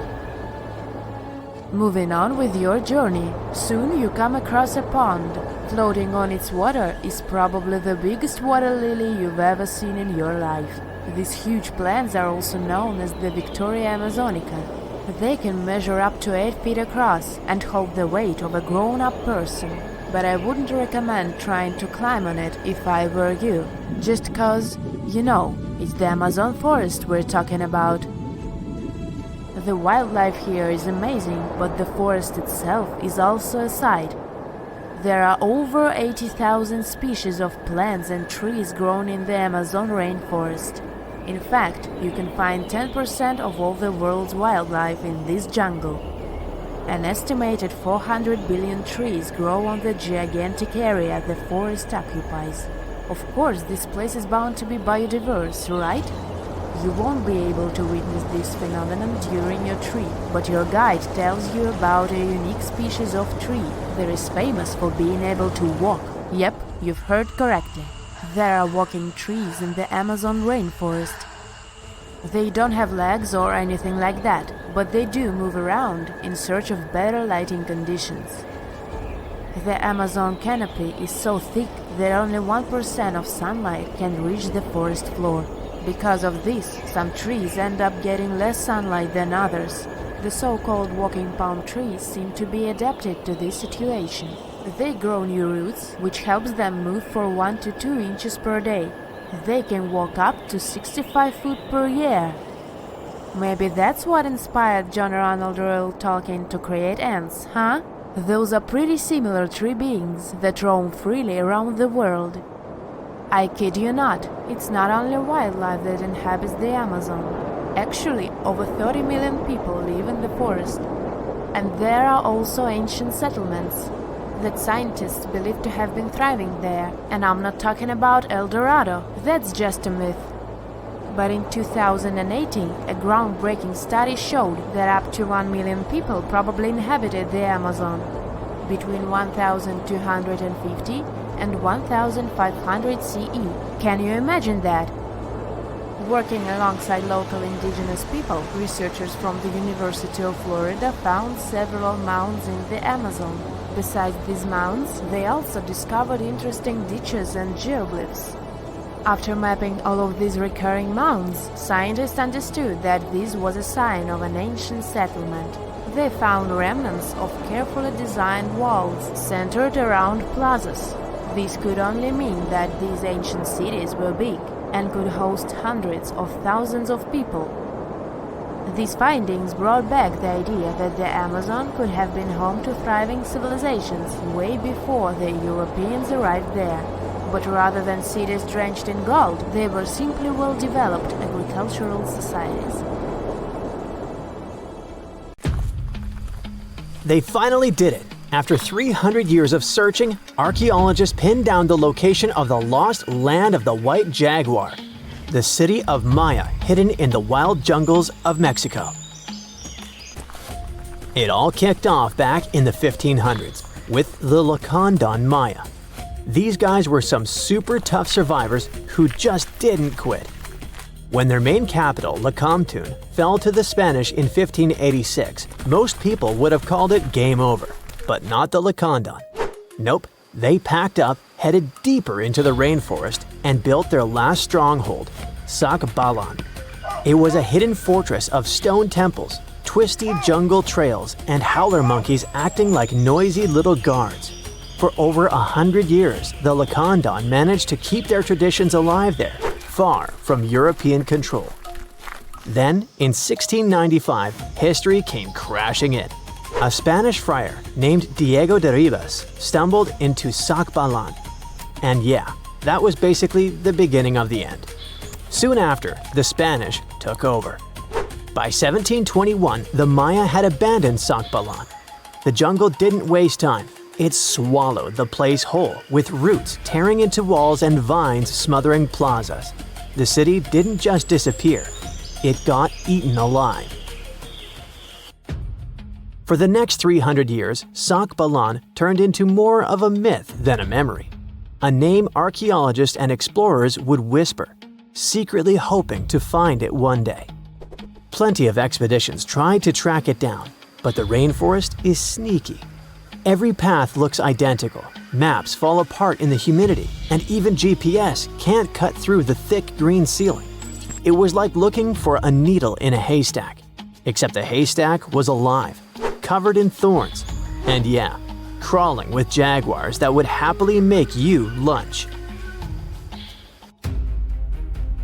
Moving on with your journey, soon you come across a pond. Floating on its water is probably the biggest water lily you've ever seen in your life. These huge plants are also known as the Victoria Amazonica. They can measure up to 8 feet across and hold the weight of a grown-up person. But I wouldn't recommend trying to climb on it if I were you, just cause, you know, it's the Amazon forest we're talking about. The wildlife here is amazing, but the forest itself is also a sight. There are over 80,000 species of plants and trees grown in the Amazon rainforest. In fact, you can find 10% of all the world's wildlife in this jungle. An estimated 400 billion trees grow on the gigantic area the forest occupies. Of course, this place is bound to be biodiverse, right? You won't be able to witness this phenomenon during your trip, but your guide tells you about a unique species of tree that is famous for being able to walk. Yep, you've heard correctly. There are walking trees in the Amazon rainforest. They don't have legs or anything like that, but they do move around in search of better lighting conditions. The Amazon canopy is so thick that only 1% of sunlight can reach the forest floor. Because of this, some trees end up getting less sunlight than others. The so-called walking palm trees seem to be adapted to this situation. They grow new roots, which helps them move for 1 to 2 inches per day. They can walk up to 65 feet per year. Maybe that's what inspired John Ronald Reuel Tolkien to create ants, huh? Those are pretty similar tree beings that roam freely around the world. I kid you not, it's not only wildlife that inhabits the Amazon. Actually, over 30 million people live in the forest. And there are also ancient settlements that scientists believe to have been thriving there. And I'm not talking about El Dorado, that's just a myth. But in 2018, a groundbreaking study showed that up to 1 million people probably inhabited the Amazon, between 1250 and 1500 CE. Can you imagine that? Working alongside local indigenous people, researchers from the University of Florida found several mounds in the Amazon. Besides these mounds, they also discovered interesting ditches and geoglyphs. After mapping all of these recurring mounds, scientists understood that this was a sign of an ancient settlement. They found remnants of carefully designed walls centered around plazas. This could only mean that these ancient cities were big and could host hundreds of thousands of people. These findings brought back the idea that the Amazon could have been home to thriving civilizations way before the Europeans arrived there. But rather than cities drenched in gold, they were simply well-developed agricultural societies. They finally did it. After 300 years of searching, archaeologists pinned down the location of the lost land of the white jaguar, the city of Maya hidden in the wild jungles of Mexico. It all kicked off back in the 1500s with the Lacandon Maya. These guys were some super tough survivors who just didn't quit. When their main capital, Lacamtun, fell to the Spanish in 1586, most people would have called it game over. But not the Lacandon. Nope, they packed up, headed deeper into the rainforest, and built their last stronghold, Sakbalan. It was a hidden fortress of stone temples, twisty jungle trails, and howler monkeys acting like noisy little guards. For over 100 years, the Lacandon managed to keep their traditions alive there, far from European control. Then, in 1695, history came crashing in. A Spanish friar named Diego de Ribas stumbled into Sakbalan. And yeah, that was basically the beginning of the end. Soon after, the Spanish took over. By 1721, the Maya had abandoned Sakbalan. The jungle didn't waste time. It swallowed the place whole, with roots tearing into walls and vines smothering plazas. The city didn't just disappear, it got eaten alive. For the next 300 years, Sakbalan turned into more of a myth than a memory. A name archaeologists and explorers would whisper, secretly hoping to find it one day. Plenty of expeditions tried to track it down, but the rainforest is sneaky. Every path looks identical, maps fall apart in the humidity, and even GPS can't cut through the thick green ceiling. It was like looking for a needle in a haystack, except the haystack was alive, covered in thorns, and yeah, crawling with jaguars that would happily make you lunch.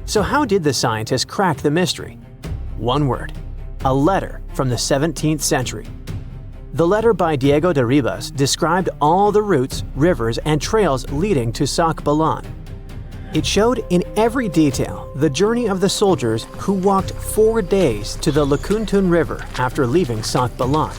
So how did the scientists crack the mystery? One word: a letter from the 17th century. The letter by Diego de Ribas described all the routes, rivers, and trails leading to Sakbalan. It showed in every detail the journey of the soldiers who walked 4 days to the Lacandon River after leaving Sakbalan.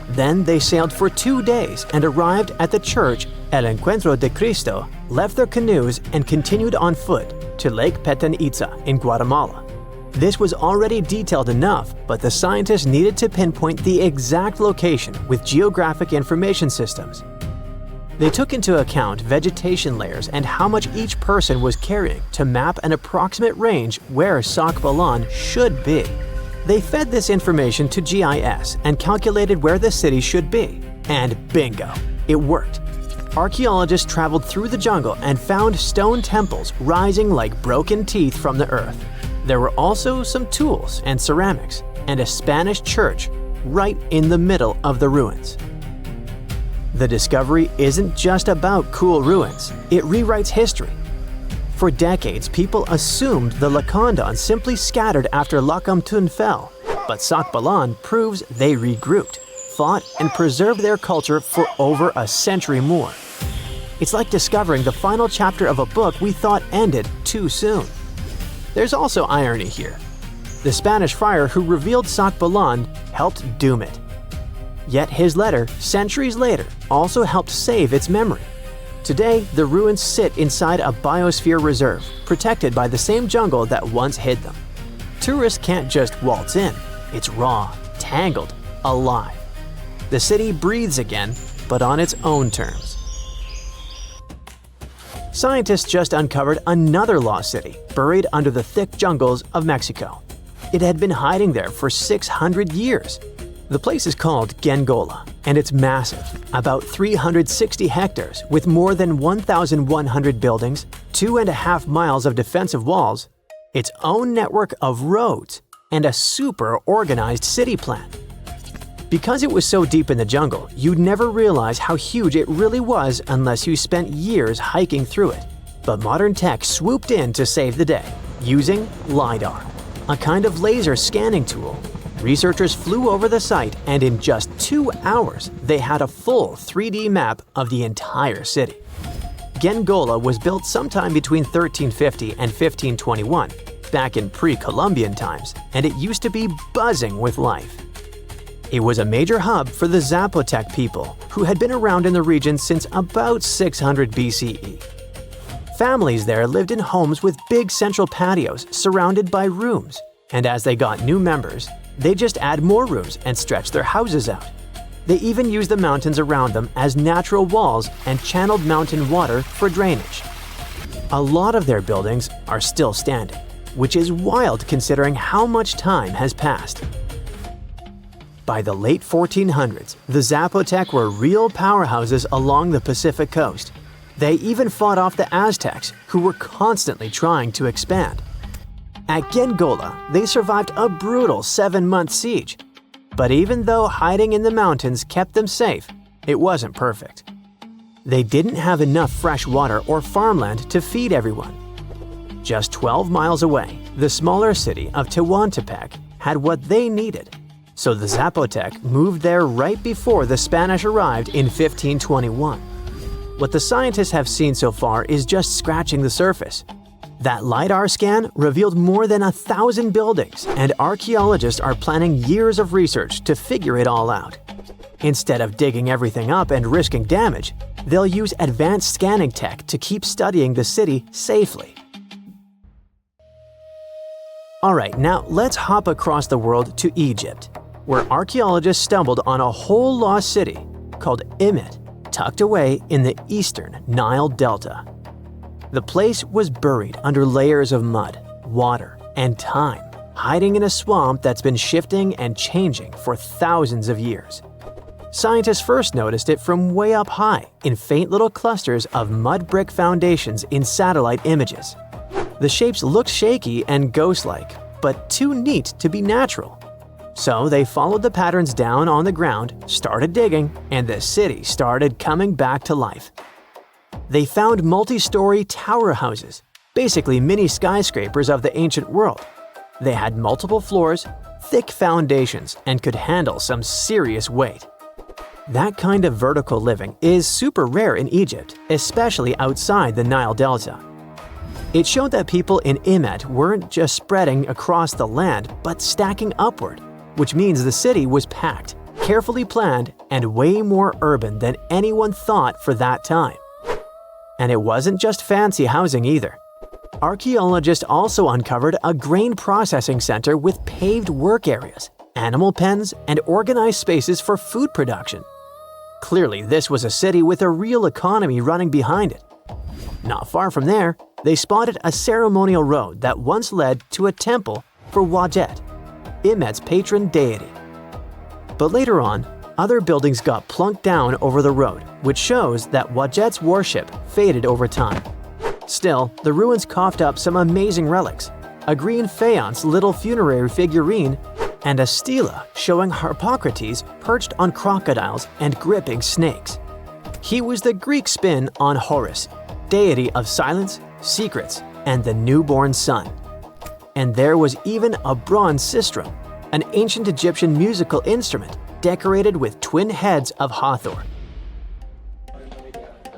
Then they sailed for 2 days and arrived at the church El Encuentro de Cristo, left their canoes, and continued on foot to Lake Petén Itzá in Guatemala. This was already detailed enough, but the scientists needed to pinpoint the exact location with geographic information systems. They took into account vegetation layers and how much each person was carrying to map an approximate range where Sakbalan should be. They fed this information to GIS and calculated where the city should be. And bingo, it worked. Archaeologists traveled through the jungle and found stone temples rising like broken teeth from the earth. There were also some tools and ceramics, and a Spanish church right in the middle of the ruins. The discovery isn't just about cool ruins, it rewrites history. For decades, people assumed the Lacandons simply scattered after Lacamtun fell, but Sakbalan proves they regrouped, fought, and preserved their culture for over a century more. It's like discovering the final chapter of a book we thought ended too soon. There's also irony here. The Spanish friar who revealed Sakbalan helped doom it. Yet his letter, centuries later, also helped save its memory. Today, the ruins sit inside a biosphere reserve, protected by the same jungle that once hid them. Tourists can't just waltz in. It's raw, tangled, alive. The city breathes again, but on its own terms. Scientists just uncovered another lost city, buried under the thick jungles of Mexico. It had been hiding there for 600 years. The place is called Gengola, and it's massive, about 360 hectares with more than 1,100 buildings, 2.5 miles of defensive walls, its own network of roads, and a super organized city plan. Because it was so deep in the jungle, you'd never realize how huge it really was unless you spent years hiking through it. But modern tech swooped in to save the day, using LiDAR, a kind of laser scanning tool. Researchers flew over the site, and in just 2 hours, they had a full 3D map of the entire city. Gengola was built sometime between 1350 and 1521, back in pre-Columbian times, and it used to be buzzing with life. It was a major hub for the Zapotec people, who had been around in the region since about 600 BCE. Families there lived in homes with big central patios surrounded by rooms, and as they got new members, they just add more rooms and stretch their houses out. They even used the mountains around them as natural walls and channeled mountain water for drainage. A lot of their buildings are still standing, which is wild considering how much time has passed. By the late 1400s, the Zapotec were real powerhouses along the Pacific coast. They even fought off the Aztecs, who were constantly trying to expand. At Gengola, they survived a brutal 7-month siege. But even though hiding in the mountains kept them safe, it wasn't perfect. They didn't have enough fresh water or farmland to feed everyone. Just 12 miles away, the smaller city of Tehuantepec had what they needed. So the Zapotec moved there right before the Spanish arrived in 1521. What the scientists have seen so far is just scratching the surface. That LiDAR scan revealed more than 1,000 buildings, and archaeologists are planning years of research to figure it all out. Instead of digging everything up and risking damage, they'll use advanced scanning tech to keep studying the city safely. Alright, now let's hop across the world to Egypt, where archaeologists stumbled on a whole lost city called Imet, tucked away in the eastern Nile Delta. The place was buried under layers of mud, water, and time, hiding in a swamp that's been shifting and changing for thousands of years. Scientists first noticed it from way up high in faint little clusters of mud brick foundations in satellite images. The shapes looked shaky and ghost-like, but too neat to be natural. So they followed the patterns down on the ground, started digging, and the city started coming back to life. They found multi-story tower houses, basically mini skyscrapers of the ancient world. They had multiple floors, thick foundations, and could handle some serious weight. That kind of vertical living is super rare in Egypt, especially outside the Nile Delta. It showed that people in Imet weren't just spreading across the land, but stacking upward, which means the city was packed, carefully planned, and way more urban than anyone thought for that time. And it wasn't just fancy housing either. Archaeologists also uncovered a grain processing center with paved work areas, animal pens, and organized spaces for food production. Clearly, this was a city with a real economy running behind it. Not far from there, they spotted a ceremonial road that once led to a temple for Wadjet, Imet's patron deity. But later on, other buildings got plunked down over the road, which shows that Wadjet's worship faded over time. Still, the ruins coughed up some amazing relics: a green faience little funerary figurine, and a stela showing Harpocrates perched on crocodiles and gripping snakes. He was the Greek spin on Horus, deity of silence, secrets, and the newborn sun. And there was even a bronze sistrum, an ancient Egyptian musical instrument decorated with twin heads of Hathor.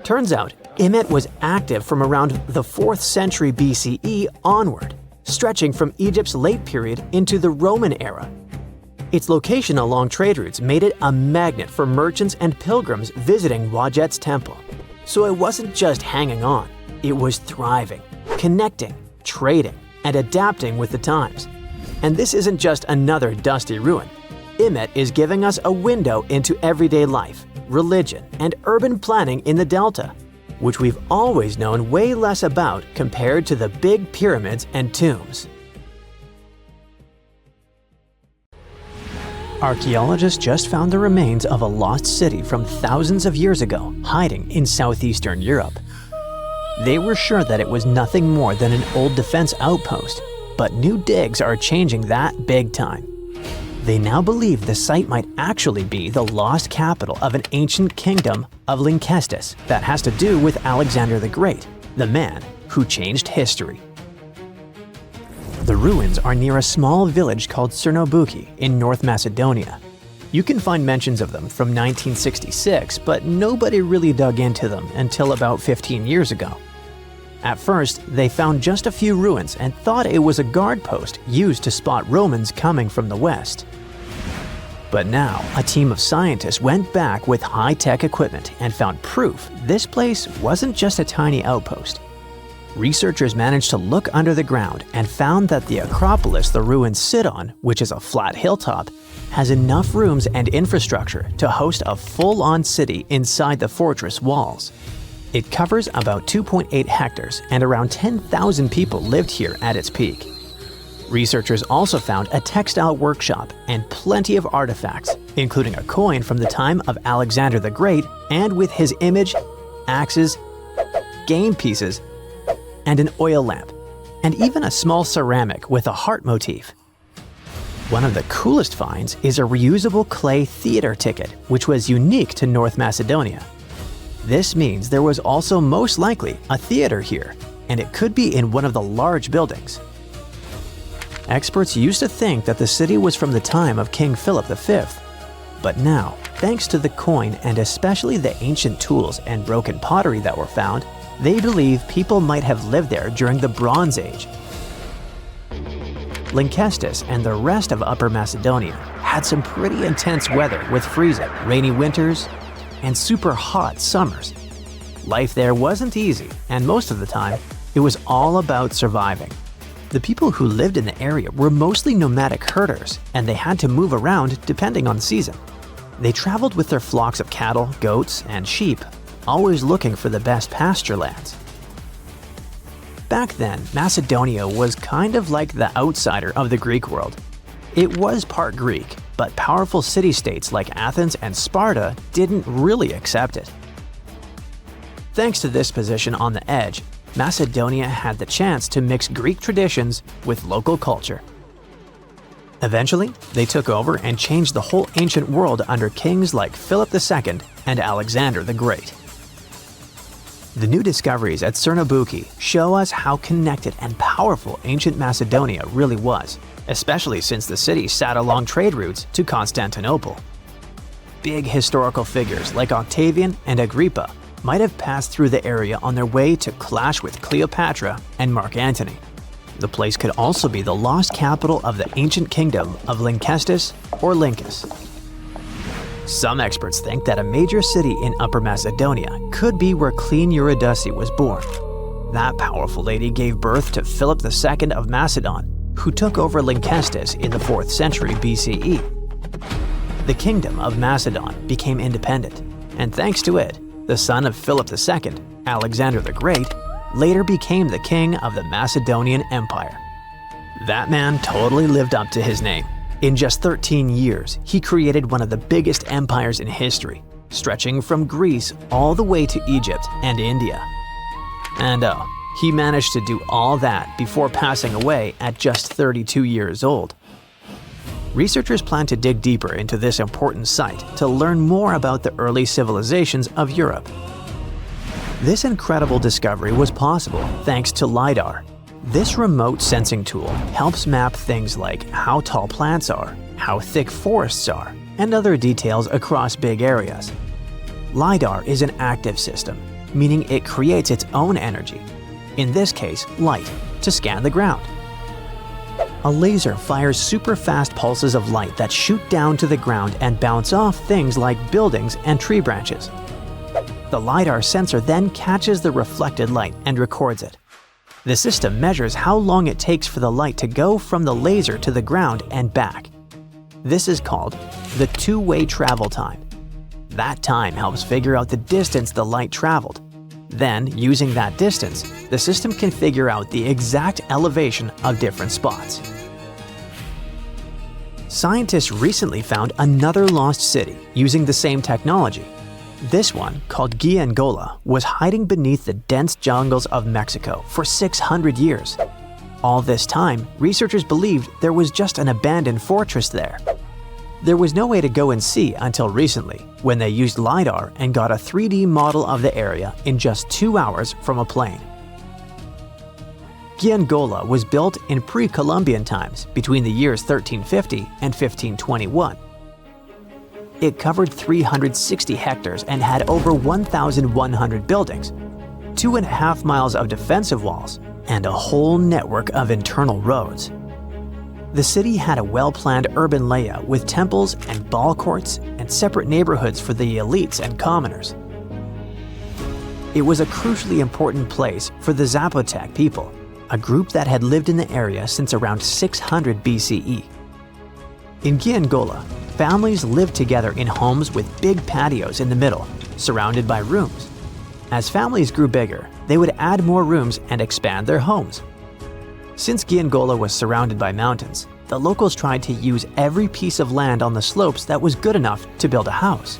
Turns out, Imet was active from around the 4th century BCE onward, stretching from Egypt's late period into the Roman era. Its location along trade routes made it a magnet for merchants and pilgrims visiting Wajet's temple. So it wasn't just hanging on, it was thriving, connecting, trading, and adapting with the times. And this isn't just another dusty ruin. Imet is giving us a window into everyday life, religion, and urban planning in the Delta, which we've always known way less about compared to the big pyramids and tombs. Archaeologists just found the remains of a lost city from thousands of years ago hiding in southeastern Europe. They were sure that it was nothing more than an old defense outpost, but new digs are changing that big time. They now believe the site might actually be the lost capital of an ancient kingdom of Lynkestis that has to do with Alexander the Great, the man who changed history. The ruins are near a small village called Cernobuki in North Macedonia. You can find mentions of them from 1966, but nobody really dug into them until about 15 years ago. At first, they found just a few ruins and thought it was a guard post used to spot Romans coming from the west. But now, a team of scientists went back with high-tech equipment and found proof this place wasn't just a tiny outpost. Researchers managed to look under the ground and found that the Acropolis the ruins sit on, which is a flat hilltop, has enough rooms and infrastructure to host a full-on city inside the fortress walls. It covers about 2.8 hectares and around 10,000 people lived here at its peak. Researchers also found a textile workshop and plenty of artifacts, including a coin from the time of Alexander the Great and with his image, axes, game pieces, and an oil lamp, and even a small ceramic with a heart motif. One of the coolest finds is a reusable clay theater ticket, which was unique to North Macedonia. This means there was also most likely a theater here, and it could be in one of the large buildings. Experts used to think that the city was from the time of King Philip V, but now, thanks to the coin and especially the ancient tools and broken pottery that were found, they believe people might have lived there during the Bronze Age. Lynkestis and the rest of Upper Macedonia had some pretty intense weather with freezing, rainy winters, and super hot summers. Life there wasn't easy, and most of the time, it was all about surviving. The people who lived in the area were mostly nomadic herders, and they had to move around depending on the season. They traveled with their flocks of cattle, goats, and sheep, always looking for the best pasture lands. Back then, Macedonia was kind of like the outsider of the Greek world. It was part Greek, but powerful city-states like Athens and Sparta didn't really accept it. Thanks to this position on the edge, Macedonia had the chance to mix Greek traditions with local culture. Eventually, they took over and changed the whole ancient world under kings like Philip II and Alexander the Great. The new discoveries at Cernobuki show us how connected and powerful ancient Macedonia really was, especially since the city sat along trade routes to Constantinople. Big historical figures like Octavian and Agrippa might have passed through the area on their way to clash with Cleopatra and Mark Antony. The place could also be the lost capital of the ancient kingdom of Lynkestis or Lyncus. Some experts think that a major city in Upper Macedonia could be where Queen Eurydice was born. That powerful lady gave birth to Philip II of Macedon, who took over Lynkestis in the 4th century BCE. The kingdom of Macedon became independent, and thanks to it, the son of Philip II, Alexander the Great, later became the king of the Macedonian Empire. That man totally lived up to his name. In just 13 years, he created one of the biggest empires in history, stretching from Greece all the way to Egypt and India. And he managed to do all that before passing away at just 32 years old. Researchers plan to dig deeper into this important site to learn more about the early civilizations of Europe. This incredible discovery was possible thanks to LiDAR. This remote sensing tool helps map things like how tall plants are, how thick forests are, and other details across big areas. LiDAR is an active system, meaning it creates its own energy, in this case light, to scan the ground. A laser fires super-fast pulses of light that shoot down to the ground and bounce off things like buildings and tree branches. The LiDAR sensor then catches the reflected light and records it. The system measures how long it takes for the light to go from the laser to the ground and back. This is called the two-way travel time. That time helps figure out the distance the light traveled. Then, using that distance, the system can figure out the exact elevation of different spots. Scientists recently found another lost city using the same technology. This one, called Giangola, was hiding beneath the dense jungles of Mexico for 600 years. All this time, researchers believed there was just an abandoned fortress there. There was no way to go and see until recently, when they used LiDAR and got a 3D model of the area in just 2 hours from a plane. Giangola was built in pre-Columbian times between the years 1350 and 1521. It covered 360 hectares and had over 1,100 buildings, 2.5 miles of defensive walls, and a whole network of internal roads. The city had a well-planned urban layout with temples and ball courts and separate neighborhoods for the elites and commoners. It was a crucially important place for the Zapotec people, a group that had lived in the area since around 600 BCE. In Giangola, families lived together in homes with big patios in the middle, surrounded by rooms. As families grew bigger, they would add more rooms and expand their homes. Since Giangola was surrounded by mountains, the locals tried to use every piece of land on the slopes that was good enough to build a house.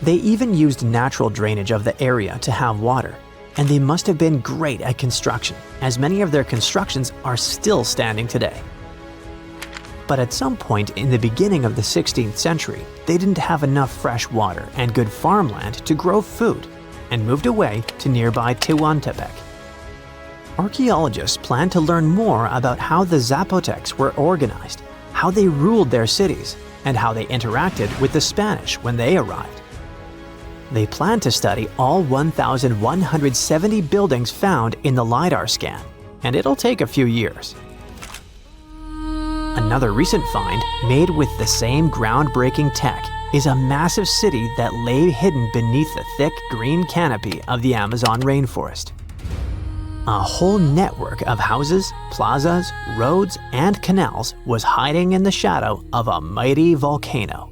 They even used natural drainage of the area to have water, and they must have been great at construction, as many of their constructions are still standing today. But at some point in the beginning of the 16th century, they didn't have enough fresh water and good farmland to grow food, and moved away to nearby Tehuantepec. Archaeologists plan to learn more about how the Zapotecs were organized, how they ruled their cities, and how they interacted with the Spanish when they arrived. They plan to study all 1,170 buildings found in the LiDAR scan, and it'll take a few years. Another recent find, made with the same groundbreaking tech, is a massive city that lay hidden beneath the thick green canopy of the Amazon rainforest. A whole network of houses, plazas, roads, and canals was hiding in the shadow of a mighty volcano.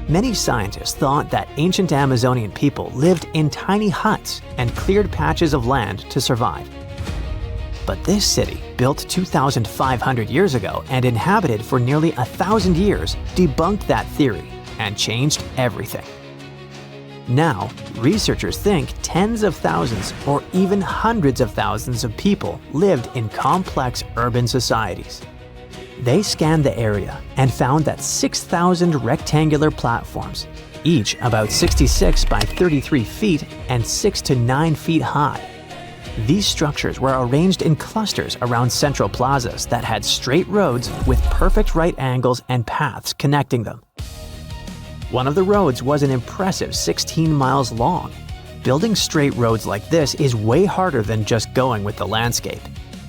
Many scientists thought that ancient Amazonian people lived in tiny huts and cleared patches of land to survive. But this city, built 2,500 years ago and inhabited for nearly 1,000 years, debunked that theory and changed everything. Now, researchers think tens of thousands or even hundreds of thousands of people lived in complex urban societies. They scanned the area and found that 6,000 rectangular platforms, each about 66 by 33 feet and 6 to 9 feet high. These structures were arranged in clusters around central plazas that had straight roads with perfect right angles and paths connecting them. One of the roads was an impressive 16 miles long. Building straight roads like this is way harder than just going with the landscape.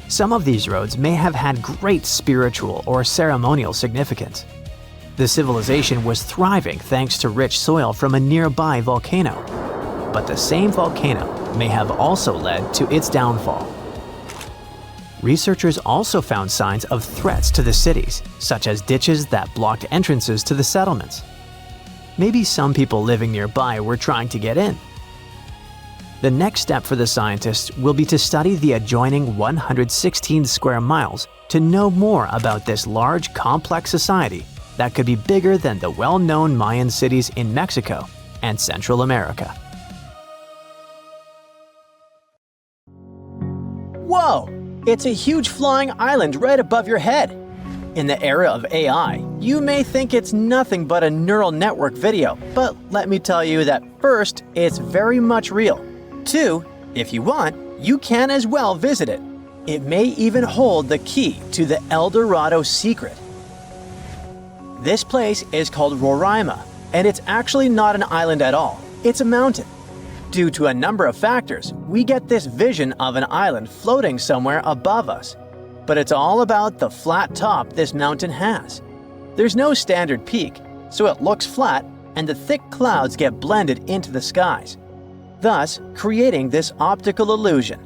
Some of these roads may have had great spiritual or ceremonial significance. The civilization was thriving thanks to rich soil from a nearby volcano. But the same volcano may have also led to its downfall. Researchers also found signs of threats to the cities, such as ditches that blocked entrances to the settlements. Maybe some people living nearby were trying to get in. The next step for the scientists will be to study the adjoining 116 square miles to know more about this large, complex society that could be bigger than the well-known Mayan cities in Mexico and Central America. Whoa! It's a huge flying island right above your head. In the era of AI, you may think it's nothing but a neural network video, but let me tell you that first, it's very much real. 2, if you want, you can as well visit it. It may even hold the key to the El Dorado secret. This place is called Roraima, and it's actually not an island at all. It's a mountain. Due to a number of factors, we get this vision of an island floating somewhere above us. But it's all about the flat top this mountain has. There's no standard peak, so it looks flat and the thick clouds get blended into the skies, thus creating this optical illusion.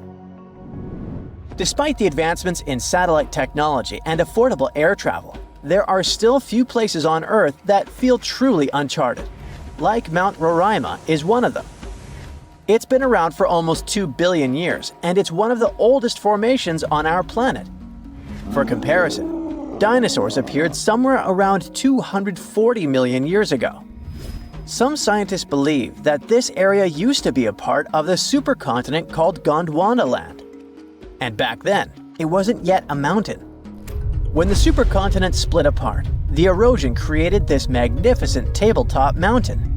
Despite the advancements in satellite technology and affordable air travel, there are still few places on Earth that feel truly uncharted. Like Mount Roraima is one of them. It's been around for almost 2 billion years, and it's one of the oldest formations on our planet. For comparison, dinosaurs appeared somewhere around 240 million years ago. Some scientists believe that this area used to be a part of the supercontinent called Gondwanaland. And back then, it wasn't yet a mountain. When the supercontinent split apart, the erosion created this magnificent tabletop mountain.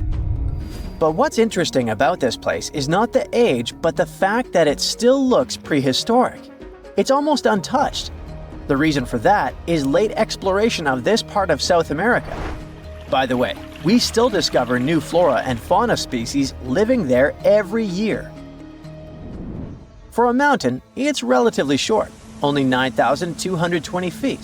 But what's interesting about this place is not the age, but the fact that it still looks prehistoric. It's almost untouched. The reason for that is late exploration of this part of South America. By the way, we still discover new flora and fauna species living there every year. For a mountain, it's relatively short, only 9,220 feet.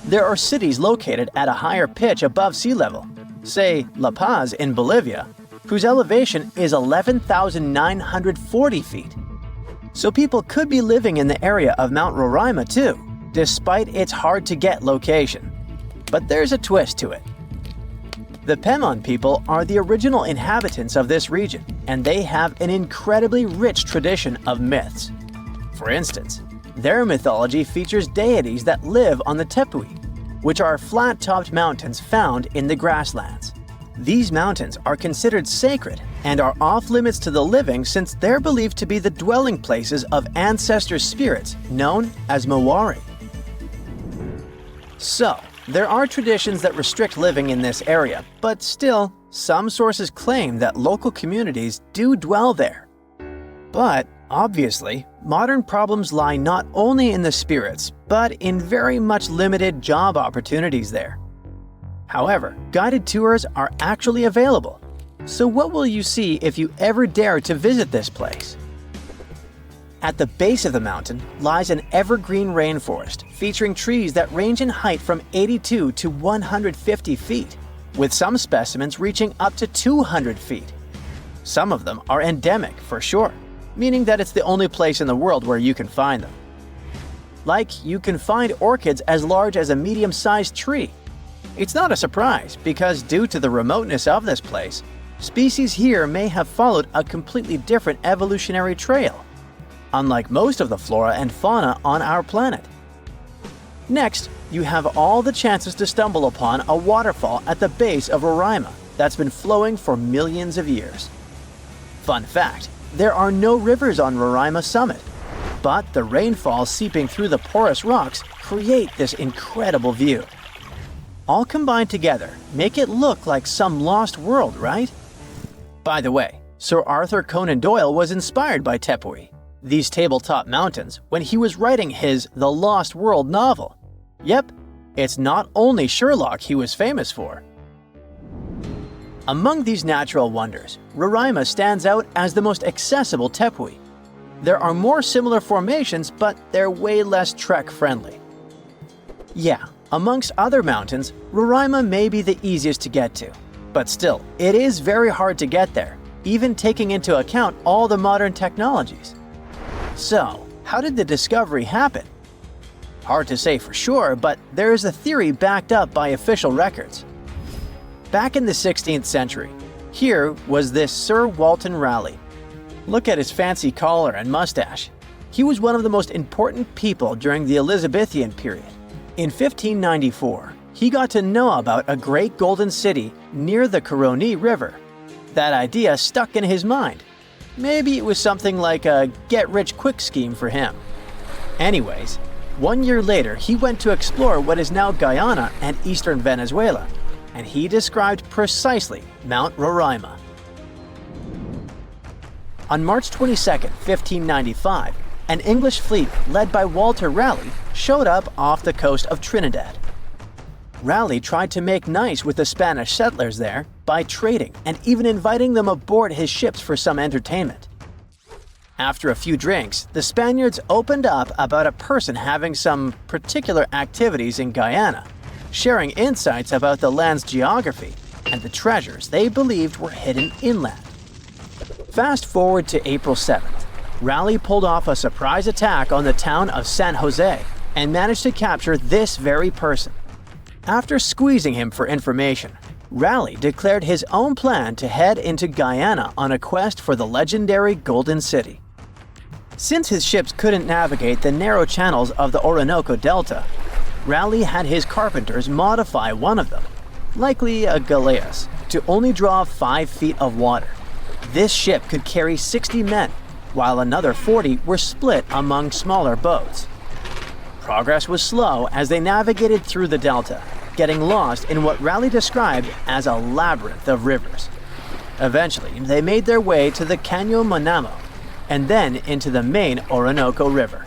There are cities located at a higher pitch above sea level, say La Paz in Bolivia, whose elevation is 11,940 feet. So people could be living in the area of Mount Roraima too, despite its hard-to-get location. But there's a twist to it. The Pemon people are the original inhabitants of this region, and they have an incredibly rich tradition of myths. For instance, their mythology features deities that live on the Tepui, which are flat-topped mountains found in the grasslands. These mountains are considered sacred and are off-limits to the living since they're believed to be the dwelling places of ancestor spirits known as Mawari. So, there are traditions that restrict living in this area, but still, some sources claim that local communities do dwell there. But, obviously, modern problems lie not only in the spirits, but in very much limited job opportunities there. However, guided tours are actually available. So what will you see if you ever dare to visit this place? At the base of the mountain lies an evergreen rainforest featuring trees that range in height from 82 to 150 feet, with some specimens reaching up to 200 feet. Some of them are endemic for sure, meaning that it's the only place in the world where you can find them. Like, you can find orchids as large as a medium-sized tree. It's not a surprise because due to the remoteness of this place, species here may have followed a completely different evolutionary trail, unlike most of the flora and fauna on our planet. Next, you have all the chances to stumble upon a waterfall at the base of Roraima that's been flowing for millions of years. Fun fact, there are no rivers on Roraima summit, but the rainfall seeping through the porous rocks create this incredible view. All combined together make it look like some lost world, right? By the way, Sir Arthur Conan Doyle was inspired by Tepui, these tabletop mountains, when he was writing his The Lost World novel. Yep, it's not only Sherlock he was famous for. Among these natural wonders, Roraima stands out as the most accessible Tepui. There are more similar formations, but they're way less trek-friendly. Yeah, amongst other mountains, Roraima may be the easiest to get to, but still, it is very hard to get there, even taking into account all the modern technologies. So, how did the discovery happen? Hard to say for sure, but there is a theory backed up by official records. Back in the 16th century, here was this Sir Walter Raleigh. Look at his fancy collar and mustache. He was one of the most important people during the Elizabethan period. In 1594, he got to know about a great golden city near the Caroni River. That idea stuck in his mind. Maybe it was something like a get-rich-quick scheme for him. Anyways, 1 year later, he went to explore what is now Guyana and eastern Venezuela, and he described precisely Mount Roraima. On March 22, 1595, an English fleet led by Walter Raleigh showed up off the coast of Trinidad. Raleigh tried to make nice with the Spanish settlers there by trading and even inviting them aboard his ships for some entertainment. After a few drinks, the Spaniards opened up about a person having some particular activities in Guyana, sharing insights about the land's geography and the treasures they believed were hidden inland. Fast forward to April 7th, Raleigh pulled off a surprise attack on the town of San Jose and managed to capture this very person. After squeezing him for information, Raleigh declared his own plan to head into Guyana on a quest for the legendary Golden City. Since his ships couldn't navigate the narrow channels of the Orinoco Delta, Raleigh had his carpenters modify one of them, likely a galleass, to only draw 5 feet of water. This ship could carry 60 men, while another 40 were split among smaller boats. Progress was slow as they navigated through the delta, getting lost in what Raleigh described as a labyrinth of rivers. Eventually, they made their way to the Caño Manamo, and then into the main Orinoco River.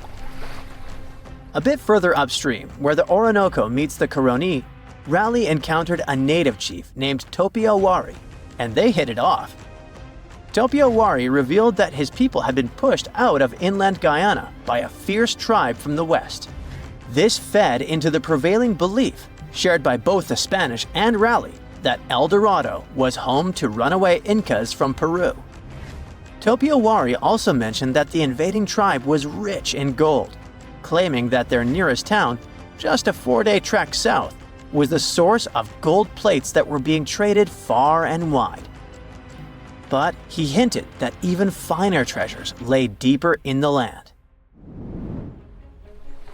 A bit further upstream, where the Orinoco meets the Caroni, Raleigh encountered a native chief named Topiawari, and they hit it off. Topiawari revealed that his people had been pushed out of inland Guyana by a fierce tribe from the west. This fed into the prevailing belief, shared by both the Spanish and Raleigh, that El Dorado was home to runaway Incas from Peru. Topiawari also mentioned that the invading tribe was rich in gold, claiming that their nearest town, just a 4-day trek south, was the source of gold plates that were being traded far and wide. But he hinted that even finer treasures lay deeper in the land.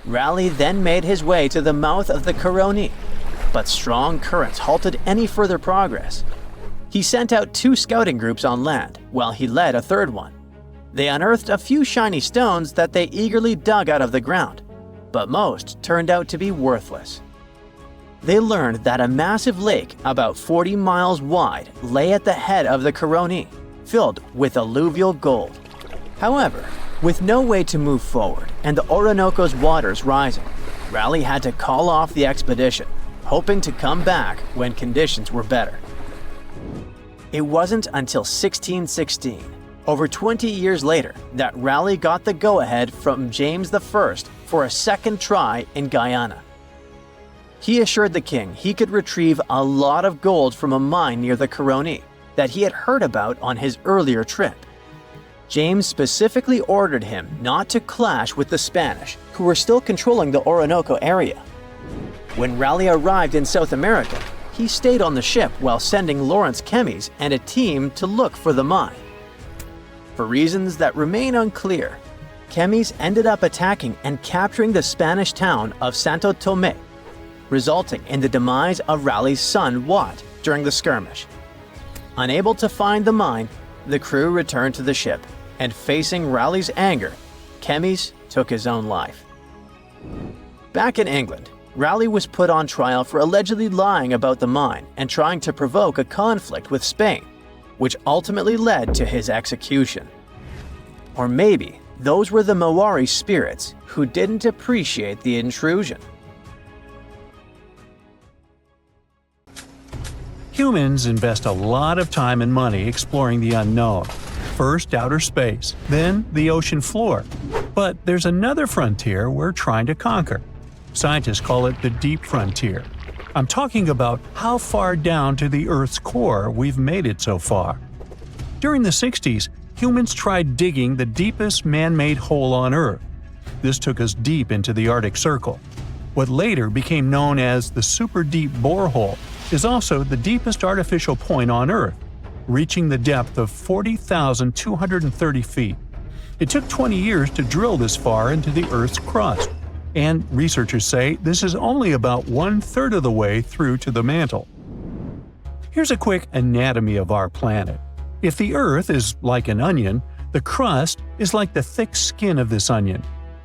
Raleigh then made his way to the mouth of the Caroni, but strong currents halted any further progress. He sent out 2 scouting groups on land, while he led a third one. They unearthed a few shiny stones that they eagerly dug out of the ground, but most turned out to be worthless. They learned that a massive lake about 40 miles wide lay at the head of the Caroni, filled with alluvial gold. However, with no way to move forward and the Orinoco's waters rising, Raleigh had to call off the expedition, hoping to come back when conditions were better. It wasn't until 1616, over 20 years later, that Raleigh got the go-ahead from James I for a second try in Guyana. He assured the king he could retrieve a lot of gold from a mine near the Caroni that he had heard about on his earlier trip. James specifically ordered him not to clash with the Spanish, who were still controlling the Orinoco area. When Raleigh arrived in South America, he stayed on the ship while sending Lawrence Kemmys and a team to look for the mine. For reasons that remain unclear, Kemmys ended up attacking and capturing the Spanish town of Santo Tomé, resulting in the demise of Raleigh's son Wat during the skirmish. Unable to find the mine, the crew returned to the ship, and facing Raleigh's anger, Kemmys took his own life. Back in England, Raleigh was put on trial for allegedly lying about the mine and trying to provoke a conflict with Spain, which ultimately led to his execution. Or maybe those were the Maori spirits who didn't appreciate the intrusion. Humans invest a lot of time and money exploring the unknown. First outer space, then the ocean floor. But there's another frontier we're trying to conquer. Scientists call it the deep frontier. I'm talking about how far down to the Earth's core we've made it so far. During the 60s, humans tried digging the deepest man-made hole on Earth. This took us deep into the Arctic Circle. What later became known as the super deep borehole is also the deepest artificial point on Earth, reaching the depth of 40,230 feet. It took 20 years to drill this far into the Earth's crust, and researchers say this is only about 1/3 of the way through to the mantle. Here's a quick anatomy of our planet. If the Earth is like an onion, the crust is like the thick skin of this onion.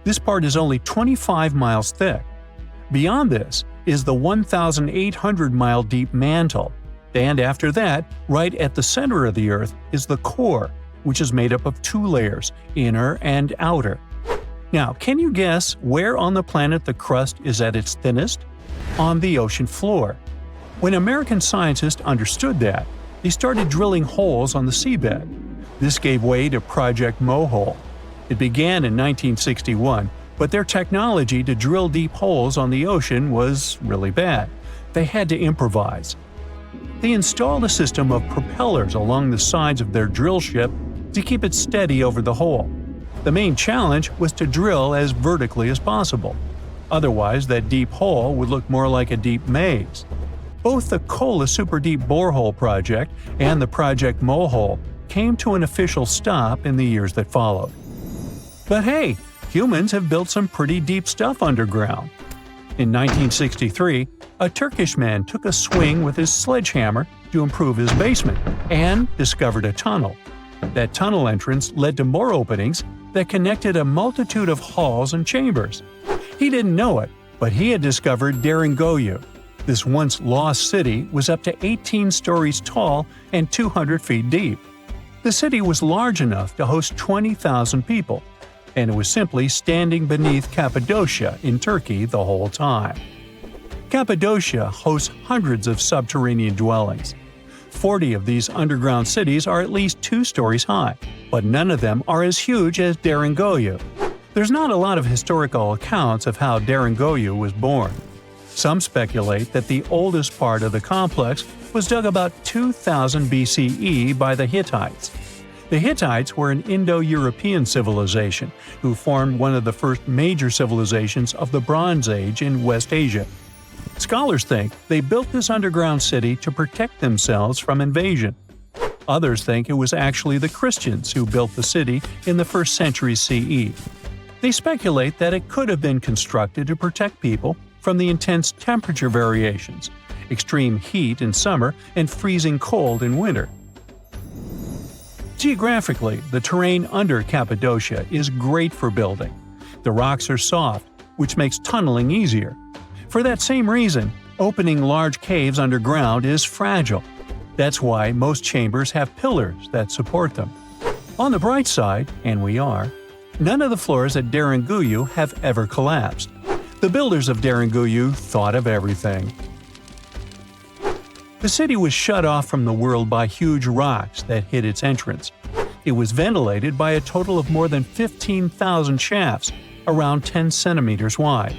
This part is only 25 miles thick. Beyond this is the 1,800-mile deep mantle, and after that, right at the center of the Earth, is the core, which is made up of two layers, inner and outer. Now, can you guess where on the planet the crust is at its thinnest? On the ocean floor. When American scientists understood that, they started drilling holes on the seabed. This gave way to Project Mohole. It began in 1961, but their technology to drill deep holes on the ocean was really bad. They had to improvise. They installed a system of propellers along the sides of their drill ship to keep it steady over the hole. The main challenge was to drill as vertically as possible. Otherwise, that deep hole would look more like a deep maze. Both the Kola Super Deep Borehole project and the Project Mohole came to an official stop in the years that followed. But hey, humans have built some pretty deep stuff underground. In 1963, a Turkish man took a swing with his sledgehammer to improve his basement and discovered a tunnel. That tunnel entrance led to more openings that connected a multitude of halls and chambers. He didn't know it, but he had discovered Deringoyu. This once lost city was up to 18 stories tall and 200 feet deep. The city was large enough to host 20,000 people, and it was simply standing beneath Cappadocia in Turkey the whole time. Cappadocia hosts hundreds of subterranean dwellings. 40 of these underground cities are at least 2 stories high, but none of them are as huge as Deringoyu. There's not a lot of historical accounts of how Deringoyu was born. Some speculate that the oldest part of the complex was dug about 2000 BCE by the Hittites. The Hittites were an Indo-European civilization who formed one of the first major civilizations of the Bronze Age in West Asia. Scholars think they built this underground city to protect themselves from invasion. Others think it was actually the Christians who built the city in the 1st century CE. They speculate that it could have been constructed to protect people from the intense temperature variations, extreme heat in summer and freezing cold in winter. Geographically, the terrain under Cappadocia is great for building. The rocks are soft, which makes tunneling easier. For that same reason, opening large caves underground is fragile. That's why most chambers have pillars that support them. On the bright side, and we are, none of the floors at Deringoyu have ever collapsed. The builders of Deringoyu thought of everything. The city was shut off from the world by huge rocks that hid its entrance. It was ventilated by a total of more than 15,000 shafts, around 10 centimeters wide.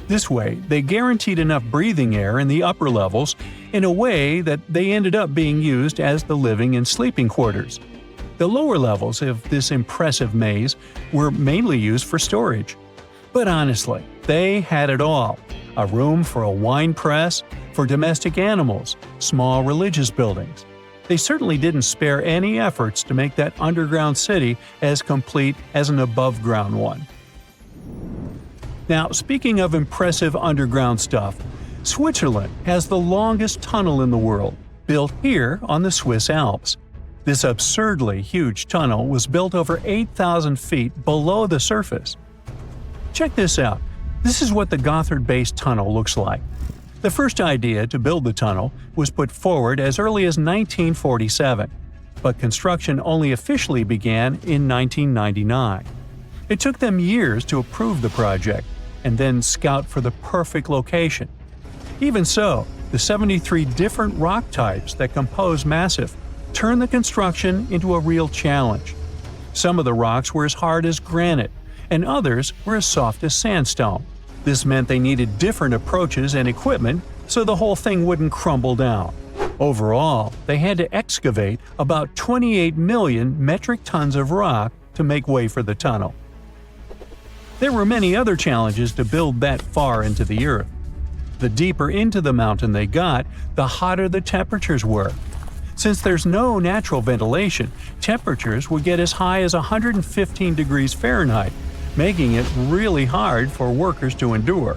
This way, they guaranteed enough breathing air in the upper levels in a way that they ended up being used as the living and sleeping quarters. The lower levels of this impressive maze were mainly used for storage. But honestly, they had it all: a room for a wine press, for domestic animals, small religious buildings. They certainly didn't spare any efforts to make that underground city as complete as an above-ground one. Now, speaking of impressive underground stuff, Switzerland has the longest tunnel in the world, built here on the Swiss Alps. This absurdly huge tunnel was built over 8,000 feet below the surface. Check this out. This is what the Gotthard-based tunnel looks like. The first idea to build the tunnel was put forward as early as 1947, but construction only officially began in 1999. It took them years to approve the project and then scout for the perfect location. Even so, the 73 different rock types that compose Massif turned the construction into a real challenge. Some of the rocks were as hard as granite, and others were as soft as sandstone. This meant they needed different approaches and equipment so the whole thing wouldn't crumble down. Overall, they had to excavate about 28 million metric tons of rock to make way for the tunnel. There were many other challenges to build that far into the earth. The deeper into the mountain they got, the hotter the temperatures were. Since there's no natural ventilation, temperatures would get as high as 115 degrees Fahrenheit, making it really hard for workers to endure.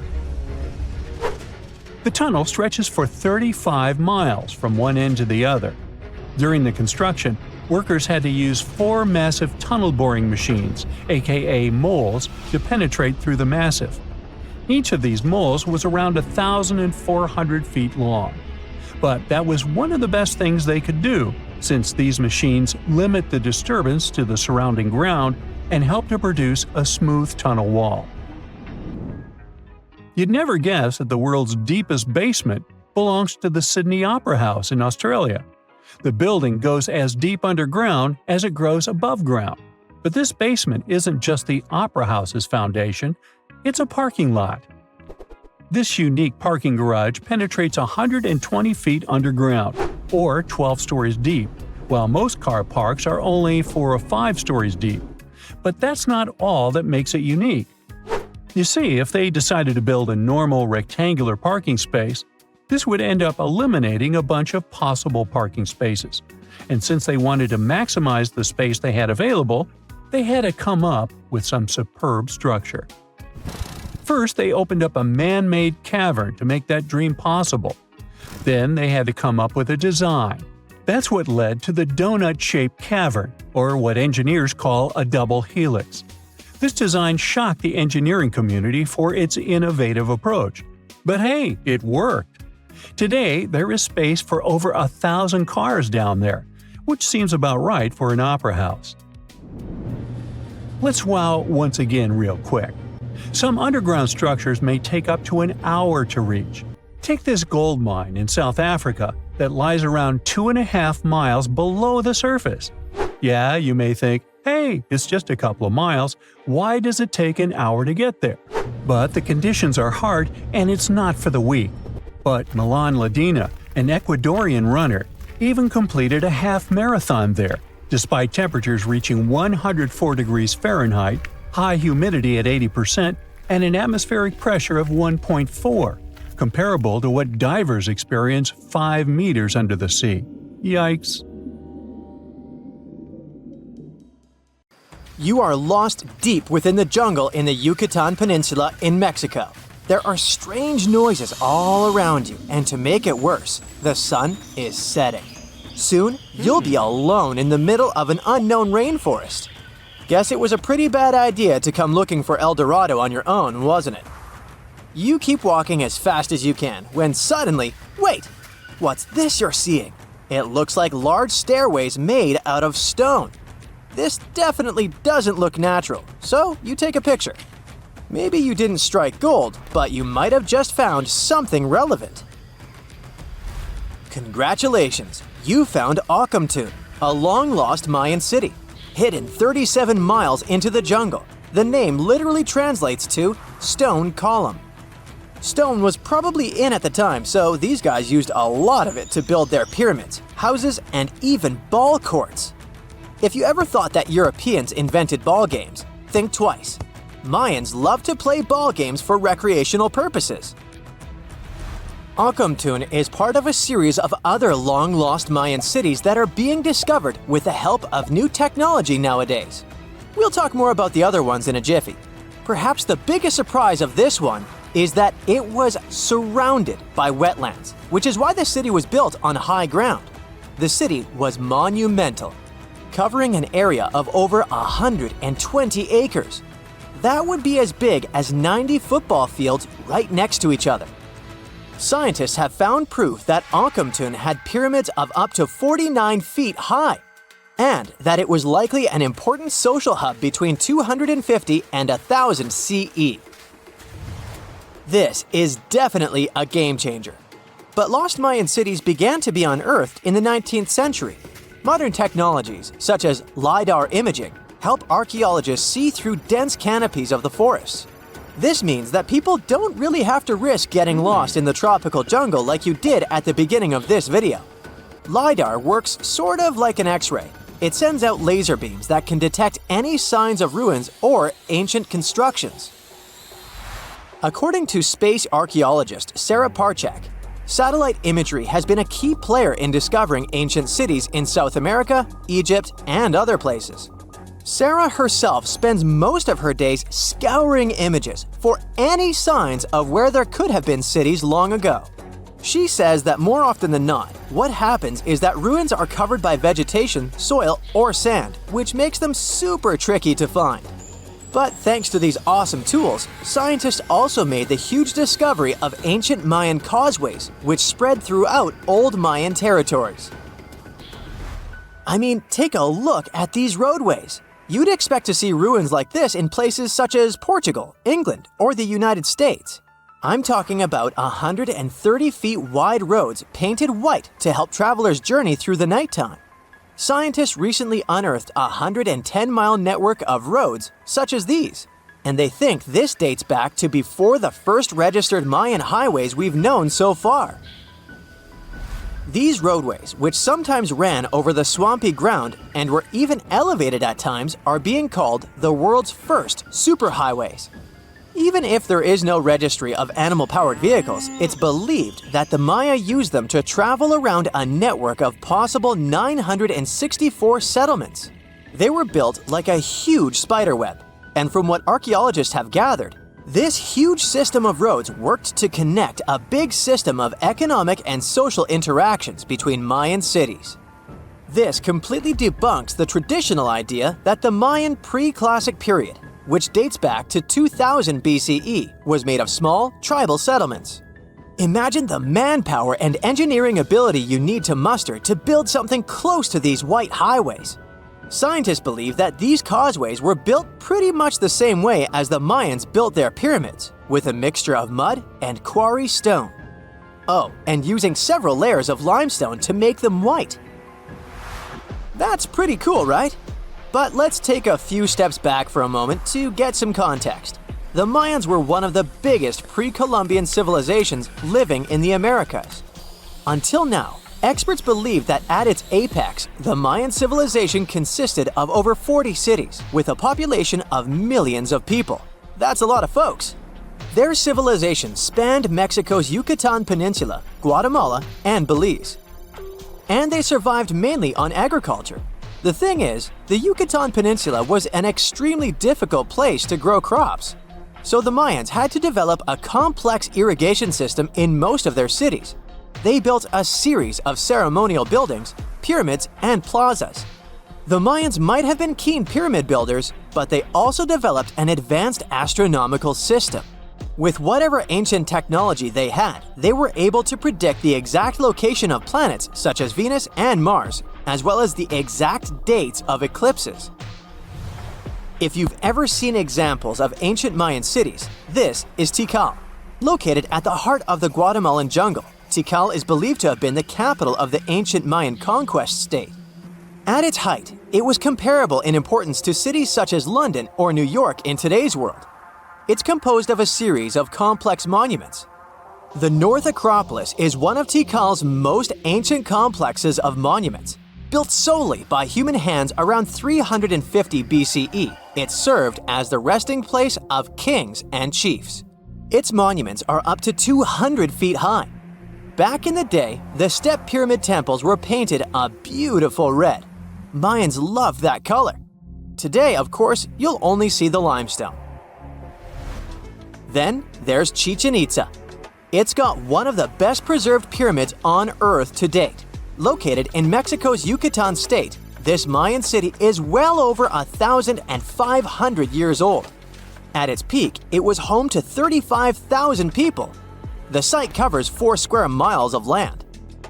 The tunnel stretches for 35 miles from one end to the other. During the construction, Workers had to use 4 massive tunnel boring machines, aka moles, to penetrate through the massif. Each of these moles was around 1,400 feet long. But that was one of the best things they could do, since these machines limit the disturbance to the surrounding ground and help to produce a smooth tunnel wall. You'd never guess that the world's deepest basement belongs to the Sydney Opera House in Australia. The building goes as deep underground as it grows above ground. But this basement isn't just the Opera House's foundation, it's a parking lot. This unique parking garage penetrates 120 feet underground, or 12 stories deep, while most car parks are only 4 or 5 stories deep. But that's not all that makes it unique. You see, if they decided to build a normal rectangular parking space, this would end up eliminating a bunch of possible parking spaces. And since they wanted to maximize the space they had available, they had to come up with some superb structure. First, they opened up a man-made cavern to make that dream possible. Then they had to come up with a design. That's what led to the donut-shaped cavern, or what engineers call a double helix. This design shocked the engineering community for its innovative approach. But hey, it worked. Today, there is space for over 1,000 cars down there, which seems about right for an opera house. Let's wow once again real quick. Some underground structures may take up to an hour to reach. Take this gold mine in South Africa that lies around 2.5 miles below the surface. Yeah, you may think, hey, it's just a couple of miles, why does it take an hour to get there? But the conditions are hard and it's not for the weak. But Milan Ladina, an Ecuadorian runner, even completed a half marathon there, despite temperatures reaching 104 degrees Fahrenheit, high humidity at 80%, and an atmospheric pressure of 1.4, comparable to what divers experience 5 meters under the sea. Yikes. You are lost deep within the jungle in the Yucatan Peninsula in Mexico. There are strange noises all around you, and to make it worse, the sun is setting. Soon, you'll be alone in the middle of an unknown rainforest. Guess it was a pretty bad idea to come looking for El Dorado on your own, wasn't it? You keep walking as fast as you can, when suddenly, wait! What's this you're seeing? It looks like large stairways made out of stone. This definitely doesn't look natural, so you take a picture. Maybe you didn't strike gold, but you might have just found something relevant. Congratulations! You found Akamtun, a long-lost Mayan city, hidden 37 miles into the jungle. The name literally translates to stone column. Stone was probably in at the time, so these guys used a lot of it to build their pyramids, houses, and even ball courts. If you ever thought that Europeans invented ball games, think twice. Mayans loved to play ball games for recreational purposes. Akamtun is part of a series of other long-lost Mayan cities that are being discovered with the help of new technology nowadays. We'll talk more about the other ones in a jiffy. Perhaps the biggest surprise of this one is that it was surrounded by wetlands, which is why the city was built on high ground. The city was monumental, covering an area of over 120 acres. That would be as big as 90 football fields right next to each other. Scientists have found proof that Akamtun had pyramids of up to 49 feet high, and that it was likely an important social hub between 250 and 1000 CE. This is definitely a game changer. But lost Mayan cities began to be unearthed in the 19th century. Modern technologies, such as LiDAR imaging, help archaeologists see through dense canopies of the forests. This means that people don't really have to risk getting lost in the tropical jungle like you did at the beginning of this video. LiDAR works sort of like an X-ray. It sends out laser beams that can detect any signs of ruins or ancient constructions. According to space archaeologist Sarah Parchak, satellite imagery has been a key player in discovering ancient cities in South America, Egypt, and other places. Sarah herself spends most of her days scouring images for any signs of where there could have been cities long ago. She says that more often than not, what happens is that ruins are covered by vegetation, soil, or sand, which makes them super tricky to find. But thanks to these awesome tools, scientists also made the huge discovery of ancient Mayan causeways, which spread throughout old Mayan territories. I mean, take a look at these roadways. You'd expect to see ruins like this in places such as Portugal, England, or the United States. I'm talking about 130 feet wide roads painted white to help travelers journey through the nighttime. Scientists recently unearthed a 110-mile network of roads such as these, and they think this dates back to before the first registered Mayan highways we've known so far. These roadways, which sometimes ran over the swampy ground and were even elevated at times, are being called the world's first superhighways. Even if there is no registry of animal-powered vehicles, it's believed that the Maya used them to travel around a network of possible 964 settlements. They were built like a huge spiderweb, and from what archaeologists have gathered, this huge system of roads worked to connect a big system of economic and social interactions between Mayan cities. This completely debunks the traditional idea that the Mayan pre-classic period, which dates back to 2000 BCE, was made of small, tribal settlements. Imagine the manpower and engineering ability you need to muster to build something close to these white highways. Scientists believe that these causeways were built pretty much the same way as the Mayans built their pyramids, with a mixture of mud and quarry stone. Oh, and using several layers of limestone to make them white. That's pretty cool, right? But let's take a few steps back for a moment to get some context. The Mayans were one of the biggest pre-Columbian civilizations living in the Americas. Until now, experts believe that at its apex, the Mayan civilization consisted of over 40 cities with a population of millions of people. That's a lot of folks. Their civilization spanned Mexico's Yucatan Peninsula, Guatemala, and Belize. And they survived mainly on agriculture. The thing is, the Yucatan Peninsula was an extremely difficult place to grow crops. So the Mayans had to develop a complex irrigation system in most of their cities. They built a series of ceremonial buildings, pyramids, and plazas. The Mayans might have been keen pyramid builders, but they also developed an advanced astronomical system. With whatever ancient technology they had, they were able to predict the exact location of planets such as Venus and Mars, as well as the exact dates of eclipses. If you've ever seen examples of ancient Mayan cities, this is Tikal. Located at the heart of the Guatemalan jungle, Tikal is believed to have been the capital of the ancient Mayan conquest state. At its height, it was comparable in importance to cities such as London or New York in today's world. It's composed of a series of complex monuments. The North Acropolis is one of Tikal's most ancient complexes of monuments. Built solely by human hands around 350 BCE, it served as the resting place of kings and chiefs. Its monuments are up to 200 feet high. Back in the day, the step pyramid temples were painted a beautiful red. Mayans loved that color. Today, of course, you'll only see the limestone. Then there's Chichen Itza. It's got one of the best preserved pyramids on Earth to date. Located in Mexico's Yucatan state, this Mayan city is well over 1,500 years old. At its peak, it was home to 35,000 people. The site covers 4 square miles of land.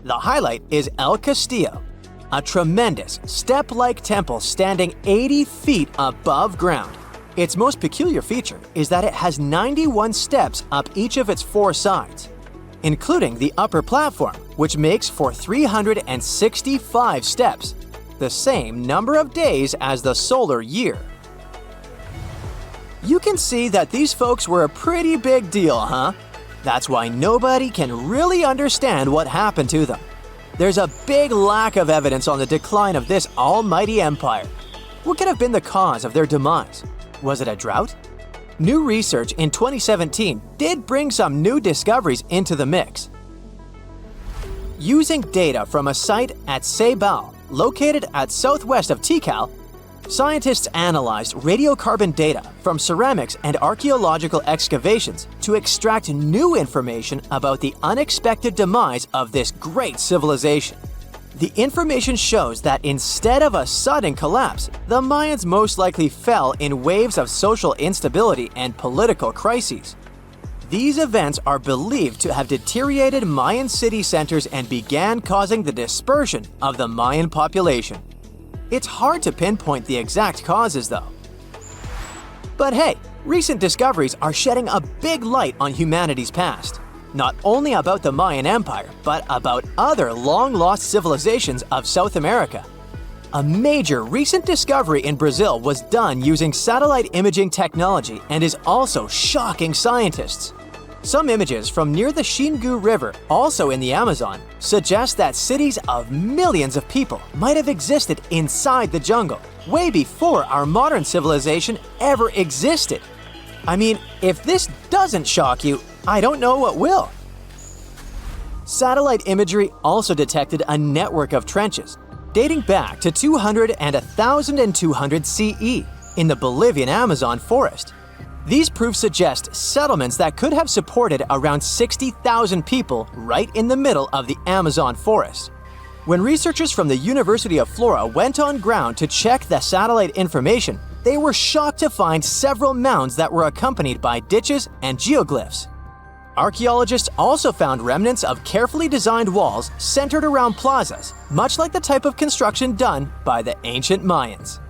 The highlight is El Castillo, a tremendous step-like temple standing 80 feet above ground. Its most peculiar feature is that it has 91 steps up each of its 4 sides, including the upper platform, which makes for 365 steps, the same number of days as the solar year. You can see that these folks were a pretty big deal, huh? That's why nobody can really understand what happened to them. There's a big lack of evidence on the decline of this almighty empire. What could have been the cause of their demise? Was it a drought? New research in 2017 did bring some new discoveries into the mix. Using data from a site at Ceibal, located at southwest of Tikal, Scientists analyzed radiocarbon data from ceramics and archaeological excavations to extract new information about the unexpected demise of this great civilization. The information shows that instead of a sudden collapse, the Mayans most likely fell in waves of social instability and political crises. These events are believed to have deteriorated Mayan city centers and began causing the dispersion of the Mayan population. It's hard to pinpoint the exact causes, though. But hey, recent discoveries are shedding a big light on humanity's past. Not only about the Mayan Empire, but about other long-lost civilizations of South America. A major recent discovery in Brazil was done using satellite imaging technology and is also shocking scientists. Some images from near the Xingu River, also in the Amazon, suggest that cities of millions of people might have existed inside the jungle, way before our modern civilization ever existed. I mean, if this doesn't shock you, I don't know what will. Satellite imagery also detected a network of trenches dating back to 200 and 1200 CE in the Bolivian Amazon forest. These proofs suggest settlements that could have supported around 60,000 people right in the middle of the Amazon forest. When researchers from the University of Florida went on ground to check the satellite information, they were shocked to find several mounds that were accompanied by ditches and geoglyphs. Archaeologists also found remnants of carefully designed walls centered around plazas, much like the type of construction done by the ancient Mayans.